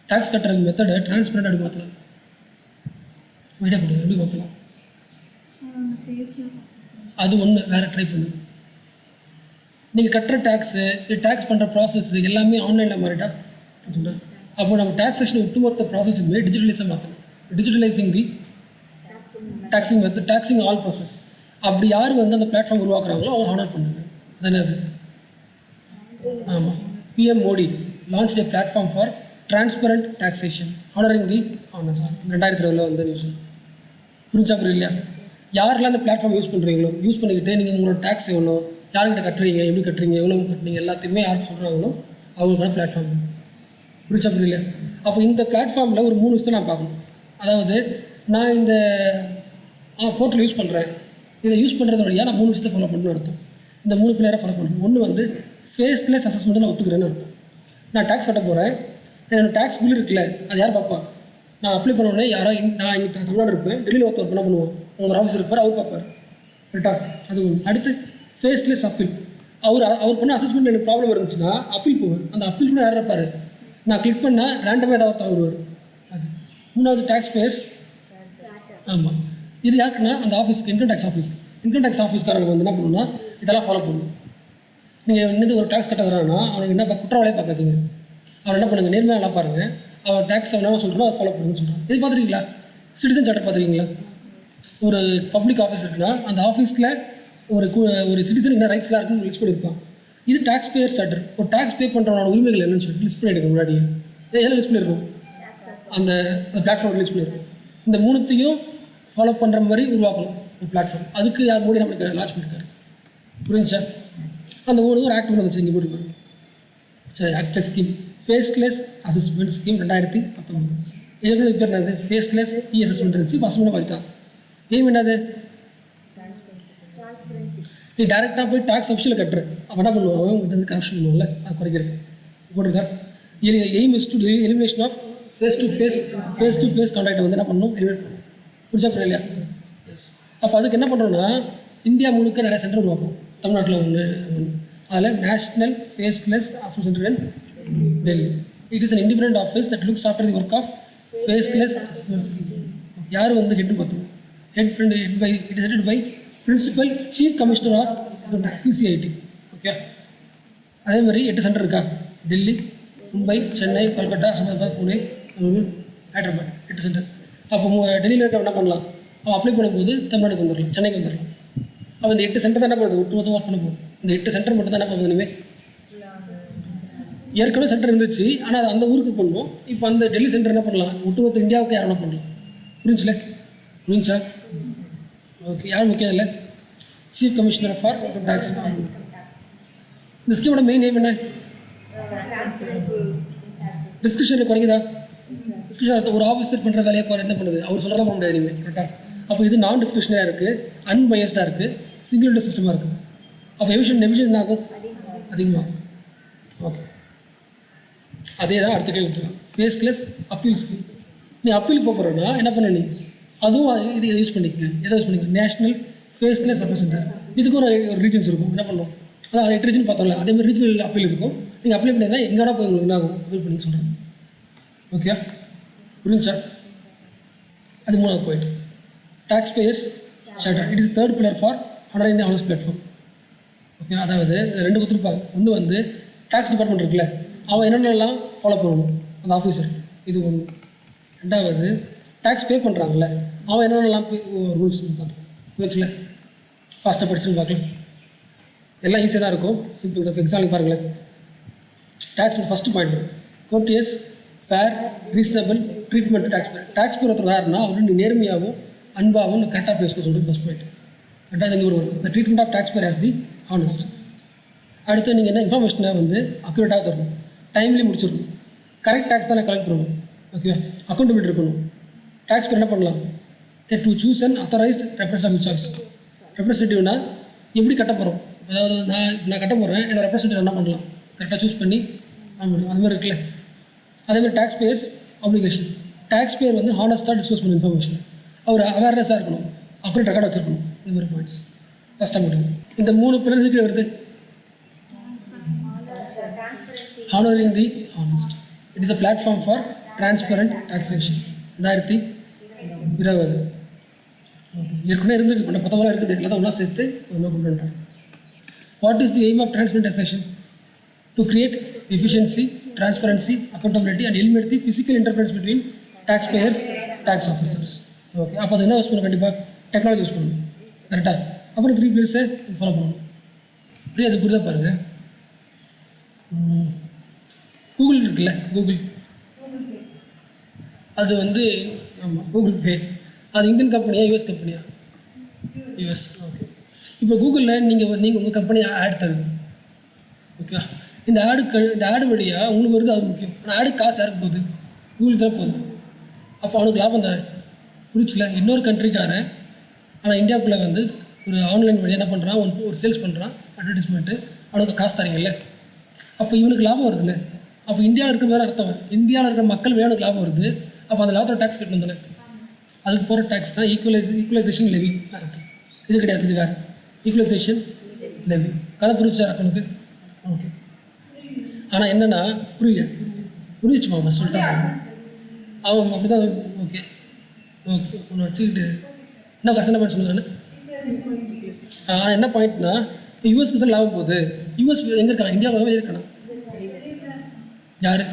டேக்ஸ் கட்டுற மெத்தடை டிரான்ஸ்பரண்ட் அப்படி மாற்றலாம். ஐடியா கொடுங்க, எப்படி மாற்றலாம்? அது ஒன்று வேறு ட்ரை பண்ணுங்க. நீங்கள் கட்டுற டேக்ஸு, டேக்ஸ் பண்ணுற ப்ராசஸ் எல்லாமே ஆன்லைனில் மாறிட்டா சொல்கிறேன். அப்போ நம்ம டாக்ஸேஷன் ஒட்டுமொத்த ப்ராசஸுமே டிஜிட்டலைஸாக மாற்றணும். டிஜிட்டலைசிங் தி டாக்ஸிங் ஆல் ப்ராசஸ். அப்படி யார் வந்து அந்த பிளாட்ஃபார்ம் உருவாக்குறாங்களோ அவங்க ஹானர் பண்ணுங்க. அதானே அது? ஆமாம். PM Modi launch a platform for transparent taxation honoring the honest. 2020 வந்து நியூஸ். புரிஞ்சா புரியலையா? யாரெல்லாம் அந்த பிளாட்ஃபார்ம் யூஸ் பண்ணுறீங்களோ, யூஸ் பண்ணிக்கிட்டு நீங்கள் உங்களோட டேக்ஸ் எவ்வளோ, யார்கிட்ட கட்டுறீங்க, எப்படி கட்டுறீங்க, எவ்வளோ கட்டுறீங்க, எல்லாத்தையுமே யார் சொல்கிறாங்களோ அவங்களுக்கான பிளாட்ஃபார்ம். புரிஞ்சா புரியலையா? அப்போ இந்த பிளாட்ஃபார்மில் ஒரு 3 விஷயத்தை நான் பார்க்கணும். அதாவது நான் இந்த போர்ட்டல் யூஸ் பண்ணுறேன், இதை யூஸ் பண்ணுறது வழியாக நான் 3 விஷயத்தை ஃபாலோ பண்ணணும்னு அர்த்தம். இந்த 3 பிள்ளையரை ஃபாலோ பண்ணணும். ஒன்று வந்து ஃபேஸ்லெஸ் அசஸ்மெண்ட்டு நான் ஒத்துக்கிறேன்னு அர்த்தம். நான் டேக்ஸ் கட்ட போகிறேன், என்னோடய டேக்ஸ் பில் இருக்குல்ல, அது யார் பார்ப்பா? நான் அப்ளை பண்ணோடனே யாரோ நான் இங்கே தமிழ்நாடு இருப்பேன், டெல்லியில் ஒருத்தர் என்ன பண்ணுவோம், உங்கள் ஆஃபீஸ் இருப்பார், அவர் பார்ப்பார். கரெக்டா? அது ஒன்று. அடுத்து ஃபேஸ்லெஸ் அப்பீல். அவர் பண்ண அசஸ்மெண்ட் எனக்கு ப்ராப்ளம் இருந்துச்சுன்னா அப்பீல் போவேன். அந்த அப்பீல் கூட யார் இருப்பார்? நான் கிளிக் பண்ணால் ரேண்டமாக ஏதாவது ஒருத்தர் வருவார். அது 3வது டேக்ஸ் பேயர்ஸ். ஆமாம். இது யாருக்குன்னா அந்த ஆஃபீஸ்க்கு, இன்கம் டேக்ஸ் ஆஃபீஸ்காரங்க வந்து என்ன பண்ணணும்னா இதெல்லாம் ஃபாலோ பண்ணணும். நீங்கள் இன்னது ஒரு டேக்ஸ் கட்ட வரான்னா அவனுக்கு என்ன குற்றவாளியே பார்க்காதீங்க. அவர் என்ன பண்ணுங்கள், நேர்மையாக நல்லா பாருங்கள். அவர் டேக்ஸ் என்ன சொல்கிறோம் அதை ஃபாலோ பண்ணுன்னு சொல்கிறான். இது பார்த்துருக்கீங்களா? சிட்டிசன் சார்ட்டர் பார்த்துருக்கீங்களா? ஒரு பப்ளிக் ஆஃபீஸ் இருக்குன்னா அந்த ஆஃபீஸில் ஒரு சிட்டிசனுக்கு என்ன ரைட்ஸ்லாம் இருக்குன்னு லிஸ்ட் பண்ணியிருப்பான். இது டாக்ஸ் பேயர் சார்ட்டர். ஒரு டாக்ஸ் பே பண்ணுறவனோட உரிமைகள் என்னன்னு சொல்லிட்டு லிஸ்ட் பண்ணியிருக்க முன்னாடியே எல்லாம் லிஸ்ட் பண்ணியிருக்கோம். அந்த பிளாட்ஃபார்ம் ரிலீஸ் பண்ணியிருக்கோம். இந்த மூணுத்தையும் ஃபாலோ பண்ணுற மாதிரி உருவாக்கணும் ஒரு பிளாட்ஃபார்ம். அதுக்கு யார் மோடி நம்மளுக்கு லான்ச் பண்ணியிருக்காரு. புரிஞ்சா? அந்த ஒரு ஆக்ட் வந்துச்சு இங்கே போட்டு. சரி, ஆக்ட்லெஸ் ஸ்கீம், ஃபேஸ்லெஸ் அசஸ்மெண்ட் ஸ்கீம் 2019. ஏற்கனவே பேர் என்னது? ஃபேஸ்லெஸ் அசஸ்மெண்ட் இருந்துச்சு. ஃபஸ்ட் முன்னே பார்த்துட்டான். எய்ம் என்னது? நீ டேரெக்டாக போய் டாக்ஸ் அஃபிஷியல் கட்டுற, அவன் என்ன பண்ணுவான்? அவன் கிட்ட கரெக்ஷன் பண்ணுவோம்ல, அது குறைக்கிறது போட்டிருக்கா. Aim is to elimination of face to face கான்டாக்டை வந்து என்ன பண்ணணும்? எலிமினேட் பண்ணணும். புரிச்சா புரியல இல்லையா? எஸ். அப்போ அதுக்கு என்ன பண்ணுறோன்னா, இந்தியா முழுக்க நிறைய சென்டர் உருவாக்கும். தமிழ்நாட்டில் ஒன்று, அதில் national faceless assessment centre in Delhi. It is an independent office that looks after the work of faceless assessment scheme. யார் வந்து ஹெட்னு பார்த்துக்கோங்க. It is headed by principal chief commissioner of CCIT. Okay. அதே மாதிரி 8 சென்டர் இருக்கா? டெல்லி, மும்பை, சென்னை, கல்கட்டா, அகமதாபாத், புனே, பெங்களூரு, ஹைதராபாத். 8 சென்டர். அப்போ டெல்லியில் இருக்க என்ன பண்ணலாம்? அவன் அப்ளை பண்ணும்போது தமிழ்நாடுக்கு வந்துடலாம், சென்னைக்கு வந்துடலாம். அவன் இந்த 8 சென்டர் தான் என்ன பண்ணுறது? ஒட்டுமொத்தமாக ஒர்க் பண்ண போகும். இந்த 8 சென்டர் மட்டும் தான் என்ன பண்ணுறது? இனிமேல் ஏற்கனவே சென்டர் இருந்துச்சு, ஆனால் அது அந்த ஊருக்கு பண்ணணும். இப்போ அந்த டெல்லி சென்டர் என்ன பண்ணலாம்? ஒட்டுமொத்த இந்தியாவுக்கு யாரும் என்ன பண்ணலாம்? புரிஞ்சா? ஓகே. யாரும் முக்கியம் இல்லை. Chief commissioner for tax. இந்த ஸ்கீமோட மெயின் எய்ம் என்ன? டிஸ்கிரிப்ஷனில் குறைக்குதா? டிஸ்கிரிப்ஷன் ஒரு ஆஃபீஸர் பண்ணுற வேலையை என்ன பண்ணுது? அவர் சொல்கிறதா பண்ண முடியாது இனிமேல். கரெக்டாக? அப்போ இது நான் டிஸ்கிரிப்ஷனாக இருக்குது, அன்பயஸ்டாக இருக்குது, சிங்கிள் விண்டோ சிஸ்டமாக இருக்குது. அப்போ எவிஷன் என்ன ஆகும்? அதிகமாகும். ஓகே. அதே தான் அடுத்த கை கொடுத்துருக்கான். Faceless appeal scheme. நீ அப்பீல் போகிறோன்னா என்ன பண்ண? நீ அதுவும் இது யூஸ் பண்ணிக்கங்க. எதை யூஸ் பண்ணிக்க? National faceless appeal centre. இதுக்கு ஒரு ரீஜன்ஸ் இருக்கும். என்ன பண்ணணும்? அதான் 8 ரீஜன் பார்த்தோம்ல, அதேமாதிரி ரீஜனல் அப்பீல் இருக்கும். நீங்கள் அப்ளை பண்ணிங்கன்னா எங்கன்னா போய் உங்களுக்கு என்ன ஆகும்? அப்பீல் பண்ணி சொல்கிறேன். ஓகே, புரிஞ்சா? அது 3வது point. Tax payers charter. It is 3rd pillar for honouring the honest platform. Okay. அதாவது 2 கொடுத்துருப்பாங்க. ஒன்று வந்து டாக்ஸ் டிபார்ட்மெண்ட் இருக்குல்ல, அவன் என்னென்னலாம் ஃபாலோ பண்ணணும் அந்த ஆஃபீஸர், இது ஒன்று. 2வது டேக்ஸ் பே பண்ணுறாங்கல்ல, அவன் என்னென்னலாம் ரூல்ஸ் பார்த்துக்கணும். புரிஞ்சுல? ஃபாஸ்ட்டாக படிச்சுன்னு பார்க்கலாம். எல்லாம் ஈஸியாக தான் இருக்கும், சிம்பிள் தான். இப்போ எக்ஸாம்பிள் பாருங்களேன். Tax first point courteous, fair, reasonable treatment tax payer. Tax payer ஒருத்தர் யாருன்னா அவரு நீ நேர்மையாகவும் அன்பாகவும் கரெக்டாக பேசணும் சொல்கிறது ஃபஸ்ட் பாயிண்ட். கரெக்டாக இங்கே ஒரு the treatment of taxpayer as the honest. அடுத்து நீங்கள் என்ன இன்ஃபர்மேஷனை வந்து அக்யூரேட்டாக தரணும், டைம்லி முடிச்சிடணும், கரெக்ட் டேக்ஸ் தானே கலெக்ட் பண்ணணும். ஓகே, அக்கௌண்டபிலிட்டி இருக்கணும். டேக்ஸ் பேர் என்ன பண்ணலாம்? To choose and authorised representative choice. ரெப்ரஸன்டேட்டிவ்னா எப்படி கட்ட போகிறோம்? அதாவது நான் கட்ட போகிறேன், என்னோட ரெப்ரஸன்டேட்டிவ் என்ன பண்ணலாம்? கரெக்டாக சூஸ் பண்ணி முடியும். அதுமாதிரி இருக்குல்ல. அதேமாதிரி tax payers application. Tax payer வந்து ஹானஸ்ட்டாக டிஸ்கஸ் பண்ண இன்ஃபர்மேஷன், அவர் அவேர்னஸாக இருக்கணும், அக்யூரேட் ரெக்கார்ட் வச்சுருக்கணும். இந்த மாதிரி பாயிண்ட்ஸ் ஃபஸ்ட்டாக முடியும். இந்த 3 பில்லர் இதுக்கு வருது. Honouring the honest. It is a platform for transparent taxation. 2020. Okay, ஏற்கனவே இருந்துருக்கு, இப்போ 19 இருக்குது. எல்லாம் ஒன்றா சேர்த்து ஒன்றா கொண்டு வந்துட்டார். What is the aim of transparent taxation? To create efficiency, transparency, accountability and eliminate the physical interference between taxpayers, tax officers. Okay, அப்போ அது என்ன யூஸ் பண்ணணும்? கண்டிப்பாக டெக்னாலஜி யூஸ் பண்ணணும். கரெக்டாக? அப்புறம் 3 பில்லர்ஸை ஃபாலோ பண்ணணும். அப்படியே அது புரிதா பாருங்கள். கூகுள் இருக்குல்ல, கூகுள், அது வந்து ஆமாம் கூகுள் பே. அது இந்தியன் கம்பெனியா யூஎஸ் கம்பெனியா? யூஎஸ். ஓகே. இப்போ கூகுளில் நீங்கள் உங்கள் கம்பெனி ஆட் தருது. ஓகே, இந்த ஆடு வழியாக உங்களுக்கு வருது, அது முக்கியம். ஆனால் ஆடு காசு யாருக்கு போகுது? கூகுளுக்கு தான் போகுது. அப்போ அவனுக்கு லாபம் தான். புரிச்சுல? இன்னொரு கண்ட்ரிக்காரன் ஆனால் இந்தியாவுக்குள்ளே வந்து ஒரு ஆன்லைன் வழியாக என்ன பண்ணுறான்? ஒரு சேல்ஸ் பண்ணுறான், அட்வர்டைஸ்மெண்ட்டு, அவனுக்கு காசு தரீங்கல்ல. அப்போ இவனுக்கு லாபம் வருதுல்ல. அப்போ இந்தியாவில் இருக்கிற மாதிரி அர்த்தம், இந்தியாவில் இருக்கிற மக்கள் வேணுக்கு லாபம் வருது. அப்போ அந்த லாபத்தில் டேக்ஸ் கட்டணும் தானே. அதுக்கு போகிற டேக்ஸ் தான் ஈக்குவலைசேஷன் லெவி அர்த்தம். இது கிடையாது, இது வேறு. ஈக்குவலைசேஷன் லெவி கதை புரிச்சார் அக்கனுக்கு. ஓகே. ஆனால் என்னென்னா புரிஞ்சிச்சுமா அவன் சொல்லிட்டான். அவன் அப்படி தான். ஓகே ஓகே, ஒன்று வச்சுக்கிட்டு என்ன கரெக்டாக பண்ண சொன்னான்னு. ஆனால் என்ன பாயிண்ட்னா, இப்போ யூஎஸ்க்கு தான் லாபம் போகுது. யூஎஸ் எங்கே இருக்கானா? இந்தியாவில் இருக்கானா? யார்?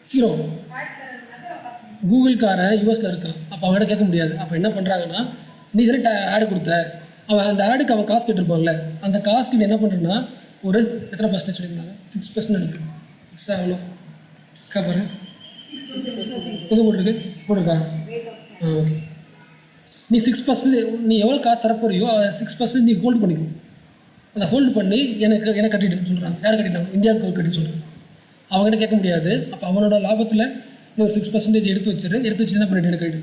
சீக்கிரம். கூகுள்காரன் யூஎஸில் இருக்கான். அப்போ அவங்கள்ட்ட கேட்க முடியாது. அப்போ என்ன பண்ணுறாங்கன்னா, நீ தானே ஆடு கொடுத்த, அவன் அந்த ஆடுக்கு அவன் காசு கேட்டிருப்பான்ல, அந்த காசுக்கு நீ என்ன பண்ணுறேன்னா ஒரு எத்தனை பர்சன்டேஜ் சொல்லியிருந்தாங்க, 6% எடுக்கிறேன். எக்ஸ்ட்ரா எவ்வளோ பாரு, எங்கே போட்டிருக்கா ஓகே. நீ 6% நீ எவ்வளோ காசு தரப்போறியோ 6% நீ ஹோல்டு பண்ணிக்கணும். அந்த ஹோல்டு பண்ணி எனக்கு கட்டிட்டு சொல்கிறாங்க. யார் கட்டிட்டாங்க? இந்தியாவுக்கு ஒரு கட்டி சொல்கிறாங்க. அவங்ககிட்ட கேட்க முடியாது. அப்போ அவனோட லாபத்தில் நீ ஒரு 6% எடுத்து வச்சு என்ன பண்ணிட்டு எடுக்கிட்டு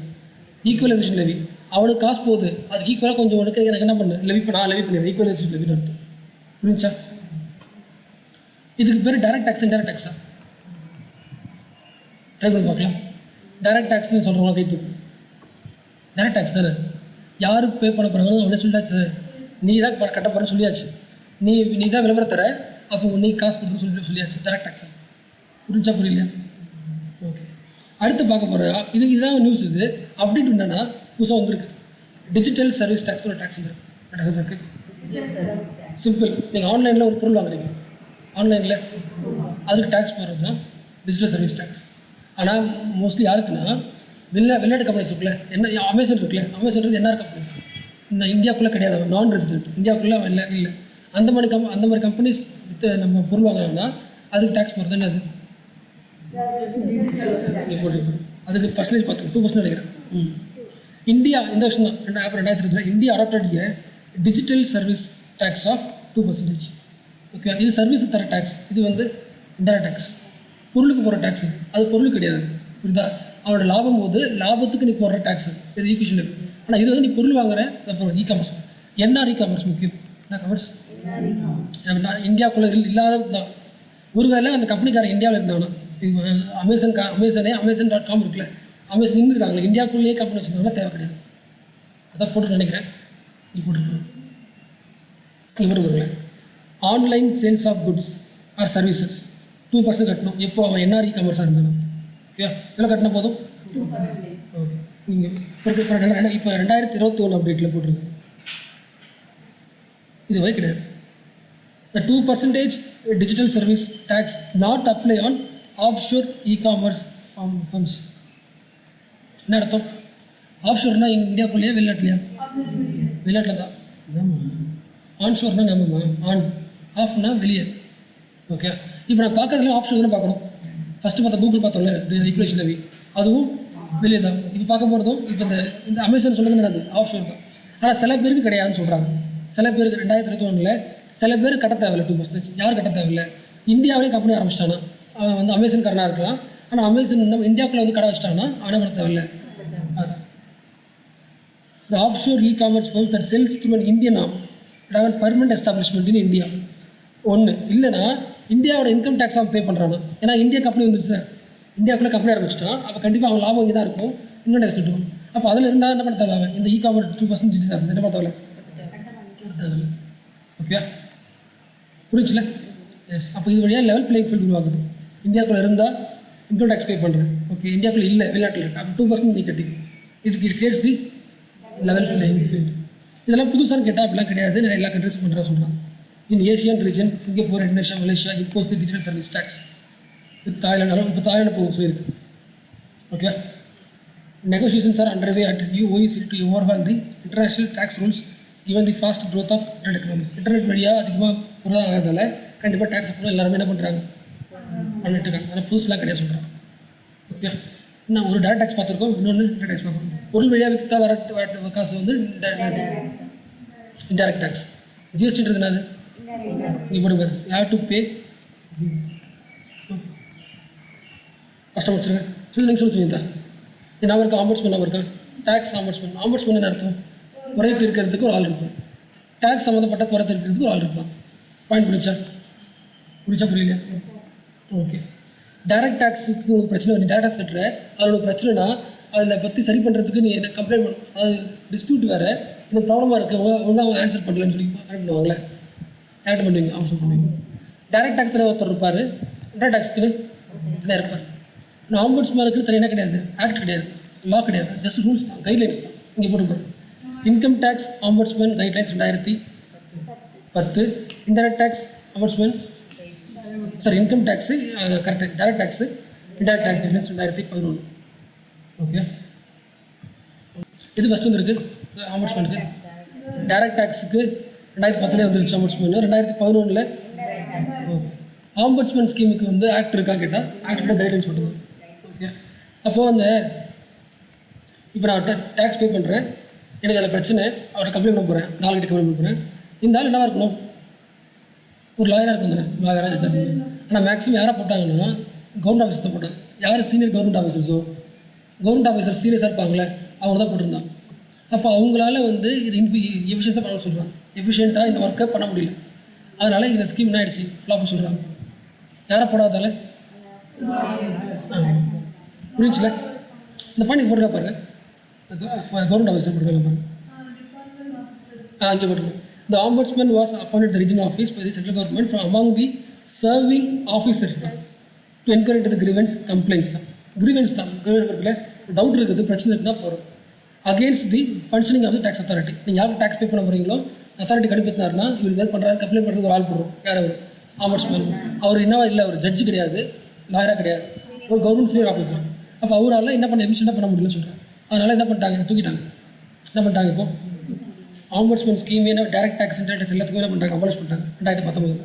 ஈக்குவலைசேஷன் லெவி. அவனுக்கு காசு போகுது, அதுக்கு ஈக்குவலாக கொஞ்சம் உனக்கு எனக்கு என்ன பண்ணு நான் லெவி பண்ணிடுறேன். ஈக்குவலைசேஷன் லெவின்னு அர்த்தம். புரிஞ்சா? இதுக்கு பேர் டைரக்ட் டேக்ஸ், இன்டைரக்ட் டேக்ஸா? ட்ரை பண்ணி பார்க்கலாம். டைரக்ட் டேக்ஸ்னு சொல்கிறவங்க கை தூக்கும். டைரக்ட் டேக்ஸ் தானே, யாருக்கு பே பண்ண போகிறாங்கன்னு அவனே சொல்லியாச்சு. நீ தான் கட்ட போகிறேன்னு சொல்லியாச்சு. நீ தான் விளம்பரம் தர, அப்போ நீ காசு கொடுத்துன்னு சொல்லியாச்சு. Direct tax. புரியலையா? ஓகே. அடுத்து பார்க்க போகிற இதுதான் நியூஸ். இது அப்டேட் என்னன்னா புதுசாக வந்திருக்கு. டிஜிட்டல் சர்வீஸ் டேக்ஸ் ஒரு டேக்ஸ் இருக்குது. சிம்பிள். நீங்கள் ஆன்லைனில் ஒரு பொருள் வாங்குறீங்க, ஆன்லைனில் அதுக்கு டேக்ஸ் போடுறது தான் டிஜிட்டல் சர்வீஸ் டேக்ஸ். ஆனால் மோஸ்ட்லி யாருக்குன்னா வெளிநாட்டு கம்பெனிஸ் இருக்குல்ல, அமேசான் இருக்குல்ல, அமேசான் என்ஆர் கம்பெனிஸ், இந்தியாவுக்குள்ளே கிடையாது, நான் ரெசிடென்ட், இந்தியாவுக்குள்ளே இல்லை. அந்த மாதிரி கம்பெனிஸ் நம்ம பொருள் வாங்குறாங்கன்னா அதுக்கு டேக்ஸ் போடுறது என்ன? அதுக்கு பர்சன்டேஜ் பார்த்து 2% நினைக்கிறேன். இந்தியா இந்த வருஷம் தான் 2020 India adopted digital service tax of 2%. Okay. இது சர்வீஸுக்கு தர டேக்ஸ். இது இன்டைரக்ட் டேக்ஸ். பொருளுக்கு போகிற டேக்ஸ் அது பொருள் கிடையாது. புரியுதா? அவனோட லாபம் போது லாபத்துக்கு நீ போடுற டேக்ஸ் இது ஈக்குவேஷன் இருக்குது. ஆனால் இது நீ பொருள் வாங்குற இ-காமர்ஸ். என்ஆர் இ-காமர்ஸ் முக்கியம். என்ன காமர்ஸ்? இந்தியாவுக்குள்ளே இல்லாத தான். ஒருவேளை அந்த கம்பெனிக்காரன் இந்தியாவில் இருந்தாங்கன்னா அமேசான்.com இருக்குல்ல, அமேசான் நின்று இருக்காங்களே, இந்தியாவுக்குள்ளேயே கம்பெனி வச்சுருந்தாங்கன்னா தேவை கிடையாது. அதான் போட்டு நினைக்கிறேன். நீ போட்டுருக்கேன். Online sales of goods or services 2% கட்டணும். எப்போ அவன் என்ஆர் இ-காமர்ஸாக இருந்தாலும். ஓகே. எவ்வளோ கட்டினா போதும்? ஓகே. நீங்கள் இப்போ 2021 அப்டேட்டில் போட்டிருக்கு. இது வரை கிடையாது. The 2% digital service tax not apply on offshore e-commerce firms. என்ன அர்த்தம்? ஆஃப்ஷோர்னா இந்தியாவுக்குள்ளேயா வெளிநாட்டுலையா? வெளிநாட்டில் தான். ஆன்ஷோர்னா நம்ம ஆஃப்னா வெளியே. ஓகே. இப்போ நான் பார்க்கறதுல ஆஃப்ஷோர் தானே பார்க்கணும். ஃபஸ்ட்டு பார்த்தா கூகுள் பார்த்தோம்ல ஈக்குவலைசேஷன் லெவி, அதுவும் வெளியே தான். இப்போ பார்க்க போகிறதும் இப்போ இந்த அமேசான் சொன்னது என்னது? ஆஃப்ஷோர் தான். ஆனால் சில பேருக்கு கிடையாதுன்னு சொல்கிறாங்க. சில பேருக்கு 2021 சில பேர் கட்ட தேவையில்லை 2%. யார் கட்ட தேவையில்லை? இந்தியாவிலே கம்பெனி ஆரம்பிச்சிட்டானா அவன் அமேசான்காரனாக இருக்கலாம். ஆனால் அமேசான் இந்தியாவுக்குள்ளே கடை வச்சிட்டானா அவனே பண்ண தேவையில்லை. அதுதான் the offshore e-commerce firms that sells through an Indian arm that have a permanent establishment in India. ஒன்று இல்லைனா இந்தியாவோட இன்கம் டேக்ஸ் அவன் பே பண்ணுறானா. ஏன்னா இந்தியா கம்பெனி வந்துச்சு, இந்தியாவுக்குள்ளே கம்பெனி ஆரம்பிச்சிட்டான். அப்போ கண்டிப்பாக அவங்க லாபம் இங்கே தான் இருக்கும், இன்கம் டேக்ஸ் கட்டுவோம். அப்போ அதில் இருந்தால் என்ன பண்ண தேவை? இந்த இ-காமர்ஸ் 2% என்ன பண்ண தேவையில்லை. ஓகே. புரிஞ்சுல? எஸ். அப்போ இது வழியாக லெவல் பிளேயிங் ஃபீல்டு உருவாகுது. இந்தியாவுக்குள்ளே இருந்தால் இன்கம் டேக்ஸ் பே பண்ணுறேன். ஓகே. இந்தியாவுக்குள்ளே இல்லை, வெளிநாட்டில் இருக்குது. அப்போ 2% நீ கட்டி it creates the level playing field. இதெல்லாம் புதுசாக கேட்டால் அப்படிலாம் கிடையாது. நான் எல்லா கண்ட்ரிஸும் பண்ணுறா சொல்கிறாங்க. In Asian region Singapore, Indonesia, Malaysia impose the digital service tax. With Thailand. இப்போ தாய்லாந்து போகும் சொல்லியிருக்கு. Okay. Negotiations are underway at OECD to overhaul the international tax rules given the fast growth of internet economies. Internet வழியாக அதிகமாக பொருளாக ஆகிறதால கண்டிப்பாக tax போட எல்லாருமே என்ன பண்ணுறாங்க பண்ணிட்டு இருக்காங்க. ஆனால் புதுசுலாம் கிடையாது சொல்கிறாங்க. ஓகே. இன்னும் ஒரு டேரக்ட் டேக்ஸ் பார்த்துருக்கோம், இன்னொன்று இன்டர்நெட் டேக்ஸ் பார்க்கணும். பொருள் வழியாக விற்றா வர காசு இன்டைரக்ட் டேக்ஸ். ஜிஎஸ்டின்றது என்னது? நீ போட்டு பாரு. யார் டு பே கஷ்டம் வச்சுருங்க. சொல்லி நீங்கள் சொல்லிட்டா நான் இருக்கா? ஆம்பட்ஸ்மேன் இருக்கா? டேக்ஸ் ஆம்பட்ஸ்மேன் என்ன அர்த்தம்? குறை தீர்க்கிறதுக்கு ஒரு ஆள் இருப்பார். டேக்ஸ் சம்மந்தப்பட்ட குறை தீர்க்கிறதுக்கு ஒரு ஆள் இருப்பான். பாயிண்ட் புரியலையா? ஓகே. டைரக்ட் டேக்ஸுக்கு உங்களுக்கு பிரச்சனை, நீ டேரக்ட் டேக்ஸ் கட்டுற, அதோட பிரச்சனைனா அதில் பற்றி சரி பண்ணுறதுக்கு நீ என்ன கம்ப்ளைண்ட் பண்ண, அது டிஸ்பியூட் வேறு, எனக்கு ப்ராப்ளமாக இருக்குது, ஒழுங்காக அவங்க ஆன்சர் பண்ணலன்னு சொல்லி கரெக்ட் பண்ணுவாங்களே, ஆக்ட் பண்ணுவீங்க, ஆன்சர் பண்ணுவீங்க. டைரக்ட் டேக்ஸ் தனியாக ஒருத்தர் இருப்பார், இன்டைரக்ட் டேக்ஸ்க்கு தனியாக இருப்பார். ஆனால் ஆம்பட்ஸ்மேனுக்கு தனியாக கிடையாது, ஆக்ட் கிடையாது, லா கிடையாது, ஜஸ்ட் ரூல்ஸ் தான், கைட்லைன்ஸ் தான். இங்கே போட்டு income tax ombudsman guidelines 2010, indirect tax ombudsman income tax correct, direct tax indirect tax guidelines 2011. Okay. இது ஃபஸ்ட்டு வந்துருக்கு. ஆம்பட்ஸ்மேனுக்கு. டைரக்ட் டேக்ஸுக்கு 2010 வந்துருச்சு ஆம்பட்ஸ்மேன். 2011 ஓகே. ஆம்பட்ஸ்மேன் ஸ்கீமுக்கு வந்து ஆக்ட் இருக்கான்னு கேட்டால் ஆக்டோட கைட்லைன்ஸ் மட்டும்தான். ஓகே. அப்போது அந்த இப்போ நான் டேக்ஸ் பே பண்ணுறேன், எனக்கு அதில் பிரச்சனை, அவர்கிட்ட கம்ப்ளைண்ட் பண்ண போகிறேன், 4 கிட்ட கம்ப்ளைண்ட் பண்ண போகிறேன். இந்த ஆள் என்னவாக இருக்கணும்? ஒரு லாயராக இருக்கும் தானே, லாயராக ஜட்ஜாக இருக்கணும். ஆனால் மேக்ஸிமம் யாராக போட்டாங்கன்னா கவர்மெண்ட் ஆஃபீஸர் தான் போட்டாங்க. யார் சீனியர் கவர்மெண்ட் ஆஃபீஸர்ஸோ, கவர்மெண்ட் ஆஃபீஸர் சீரியஸாக இருப்பாங்களே அவங்க தான் போட்டிருந்தாங்க. அப்போ அவங்களால வந்து இது எஃபிஷியன்ஸாக பண்ண சொல்கிறாங்க. எஃபிஷியண்ட்டாக இந்த ஒர்க்கை பண்ண முடியல. அதனால் இந்த ஸ்கீம் என்ன ஆகிடுச்சு, ஃப்ளாப்னு சொல்கிறாங்க. யாரை போடாதால புரிஞ்சுல? இந்த பாயிண்ட் போட்டுருக்கா பாருங்க, கவர்மெண்ட் ஆஃபீஸர் போட்டுருக்காங்க பாருங்க. இங்கே போட்டுருக்கோம். The Ombudsman was appointed the regional office by the central government from among the serving officers தான், to encourage the grievance complaints தான். grievance தான் படத்தில் டவுட் இருக்குது, பிரச்சனை இருக்குன்னா போகிறோம். Against the functioning of the tax authority. நீங்கள் யாருக்கு டேக்ஸ் பே பண்ண போகிறீங்களோ அத்தாரிட்டி கடுப்பேற்றினார்னா இவர் வேறு பண்ணுறாரு, கம்ப்ளைண்ட் பண்ணுறது ஒரு ஆள் போடுறோம். யார் அவர்? ஆம்பட்ஸ்மேன். அவர் என்னவா இல்லை, அவர் ஜட்ஜு கிடையாது, லாயராக கிடையாது, ஒரு கவர்மெண்ட் சீனியர் ஆஃபீஸர். அப்போ அவரால் என்ன பண்ண எஃபிஷியண்டாக பண்ண முடியலன்னு சொல்கிறார். அதனால் என்ன பண்ணிட்டாங்க, தூக்கிட்டாங்க. என்ன பண்ணிட்டாங்க இப்போ ஆம்பட்ஸ்மேன் ஸ்கீம் என்ன டைரக்ட் டேக்ஸ் இன்டர்டெக்ஸ் எல்லாத்துக்குமே என்ன பண்ணிட்டாங்க, அபாலிஷ் பண்ணிட்டாங்க 2019.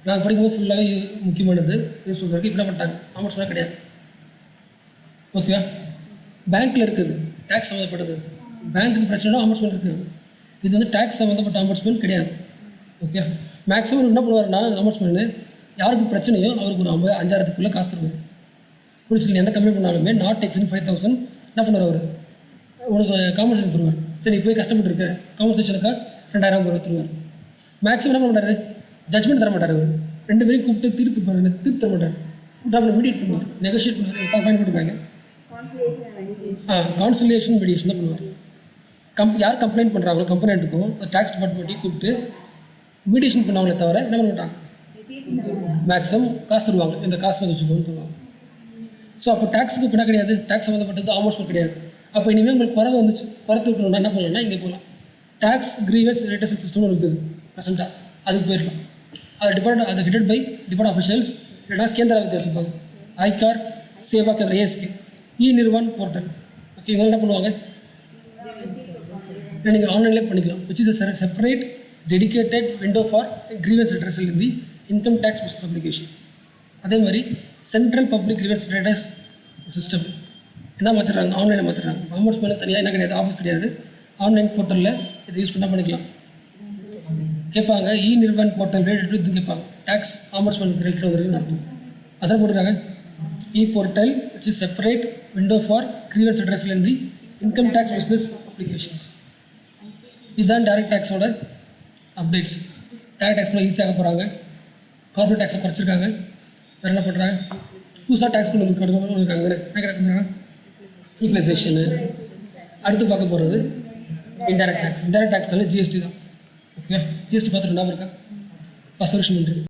நாங்கள் படிக்கும்போது ஃபுல்லாகவே முக்கியமானது நியூஸ் சொல்கிறதுக்கு. இப்போ என்ன பண்ணிட்டாங்க, ஆம்பட்ஸ்மேன் கிடையாது. ஓகேவா? பேங்க்கில் இருக்குது டேக்ஸ் சம்மந்தப்பட்டது, பேங்க்குக்கு பிரச்சனைனா ஆம்பட்ஸ்மேன் இருக்குது. இது வந்து டேக்ஸ் சம்மந்தப்பட்ட ஆம்பட்ஸ்மேன் கிடையாது. ஓகே. மேக்ஸிமம் என்ன பண்ணுவார்னா ஆம்பட்ஸ்மேனு யாருக்கு பிரச்சனையோ அவருக்கு ஒரு 5,000 காசு தருவார். புரிச்சுக்கல? எந்த கம்ப்ளைண்ட் பண்ணாலுமே நாட் எக்ஸின் 5,000 என்ன பண்ணுவார் அவர், உனக்கு காம்பன்சேஷன் தருவார். சரி போய் கஷ்டப்பட்டு இருக்க, காம்பன்சேஷனுக்காக 2,000 ரூபா தருவார். மேக்ஸிமம் என்ன பண்ண மாட்டார், ஜட்மெண்ட் தர மாட்டார். அவர் 2 பேரையும் கூப்பிட்டு தீர்ப்பு தர மாட்டார். கூப்பிட்டு மீடியேட் பண்ணுவார், நெகோஷியேட் பண்ணுவார். பாயிண்ட் போட்டுருக்காங்க, கான்சிலியேஷன் மீடியேஷன் தான் பண்ணுவார். யார் கம்ப்ளைண்ட் பண்ணுறாங்களோ கம்ப்ளைண்ட்டுக்கும் டேக்ஸ் டிபார்ட்மெண்ட்டையும் கூப்பிட்டு மீடியேஷன் பண்ணுவாங்களே தவிர என்ன பண்ண மாட்டாங்க, மேக்ஸிமம் காசு தருவாங்க, இந்த காசு வந்து வச்சுக்கோன்னு தருவாங்க. ஸோ அப்போ டேக்ஸுக்கு பின்னா கிடையாது, டேக்ஸ் சம்மந்தப்பட்டது ஆம்பட்ஸ்மேன் கிடையாது. அப்போ இனிமேல் உங்களுக்கு குறை வந்துச்சு, குறைத்து இருக்கணும்னா என்ன பண்ணலாம்னா இங்கே போகலாம். டேக்ஸ் கிரீவன்ஸ் ரிலேட்டட் சிஸ்டம்னு இருக்குது ப்ரெசென்ட்டாக, அதுக்கு போயிடலாம். அது ஹெடட் பை டிபார்ட் ஆஃபீஷியல்ஸ், இல்லைனா கேந்திர வித்தியாசப்பாங்க, ஐகார், சேவா கேந்திர, ஏஎஸ்கே, நிர்வான் போர்ட்டல். ஓகே. இவங்க என்ன பண்ணுவாங்க, நீங்கள் ஆன்லைன்லேயே பண்ணிக்கலாம். Which is a separate dedicated window for grievance அட்ரஸில் in the income tax business application. அதே மாதிரி central public grievance address system என்ன மாற்றிடுறாங்க, ஆன்லைனில் மாற்றிடுறாங்க. ஆம்பட்ஸ்மேனுக்கு தனியாக என்ன கிடையாது, ஆஃபீஸ் கிடையாது, ஆன்லைன் போர்ட்டலில் இதை யூஸ் பண்ணால் பண்ணிக்கலாம். கேட்பாங்க நிர்வான் போர்ட்டல் ரிலேட்டட் இது கேட்பாங்க, டேக்ஸ் ஆம்பட்ஸ்மேனுக்கு ரிலேட்டட் வந்துருக்குன்னு அர்த்தம். அதான் போட்டுருக்காங்க portal which is separate window for grievance அட்ரஸில் in the income tax business applications. இதுதான் டைரக்ட் டேக்ஸோட அப்டேட்ஸ். டைரக்ட் டேக்ஸ் கூட ஈஸியாக போகிறாங்க, கார்பரேட் டேக்ஸை குறைச்சிருக்காங்க. வேறு என்ன பண்ணுறாங்க, புதுசாக டேக்ஸ் கொண்டு இருக்காங்க, என்ன கிடைக்குறாங்க, ஈக்வலைசேஷனு. அடுத்து பார்க்க போகிறது இன்டைரக்ட் டேக்ஸ். இன்டைரக்ட் டேக்ஸ்னால ஜிஎஸ்டி தான். ஓகே. ஜிஎஸ்டி பார்த்துட்டு என்ன இருக்கா, ஃபஸ்ட் வருஷம் பண்ணுறது.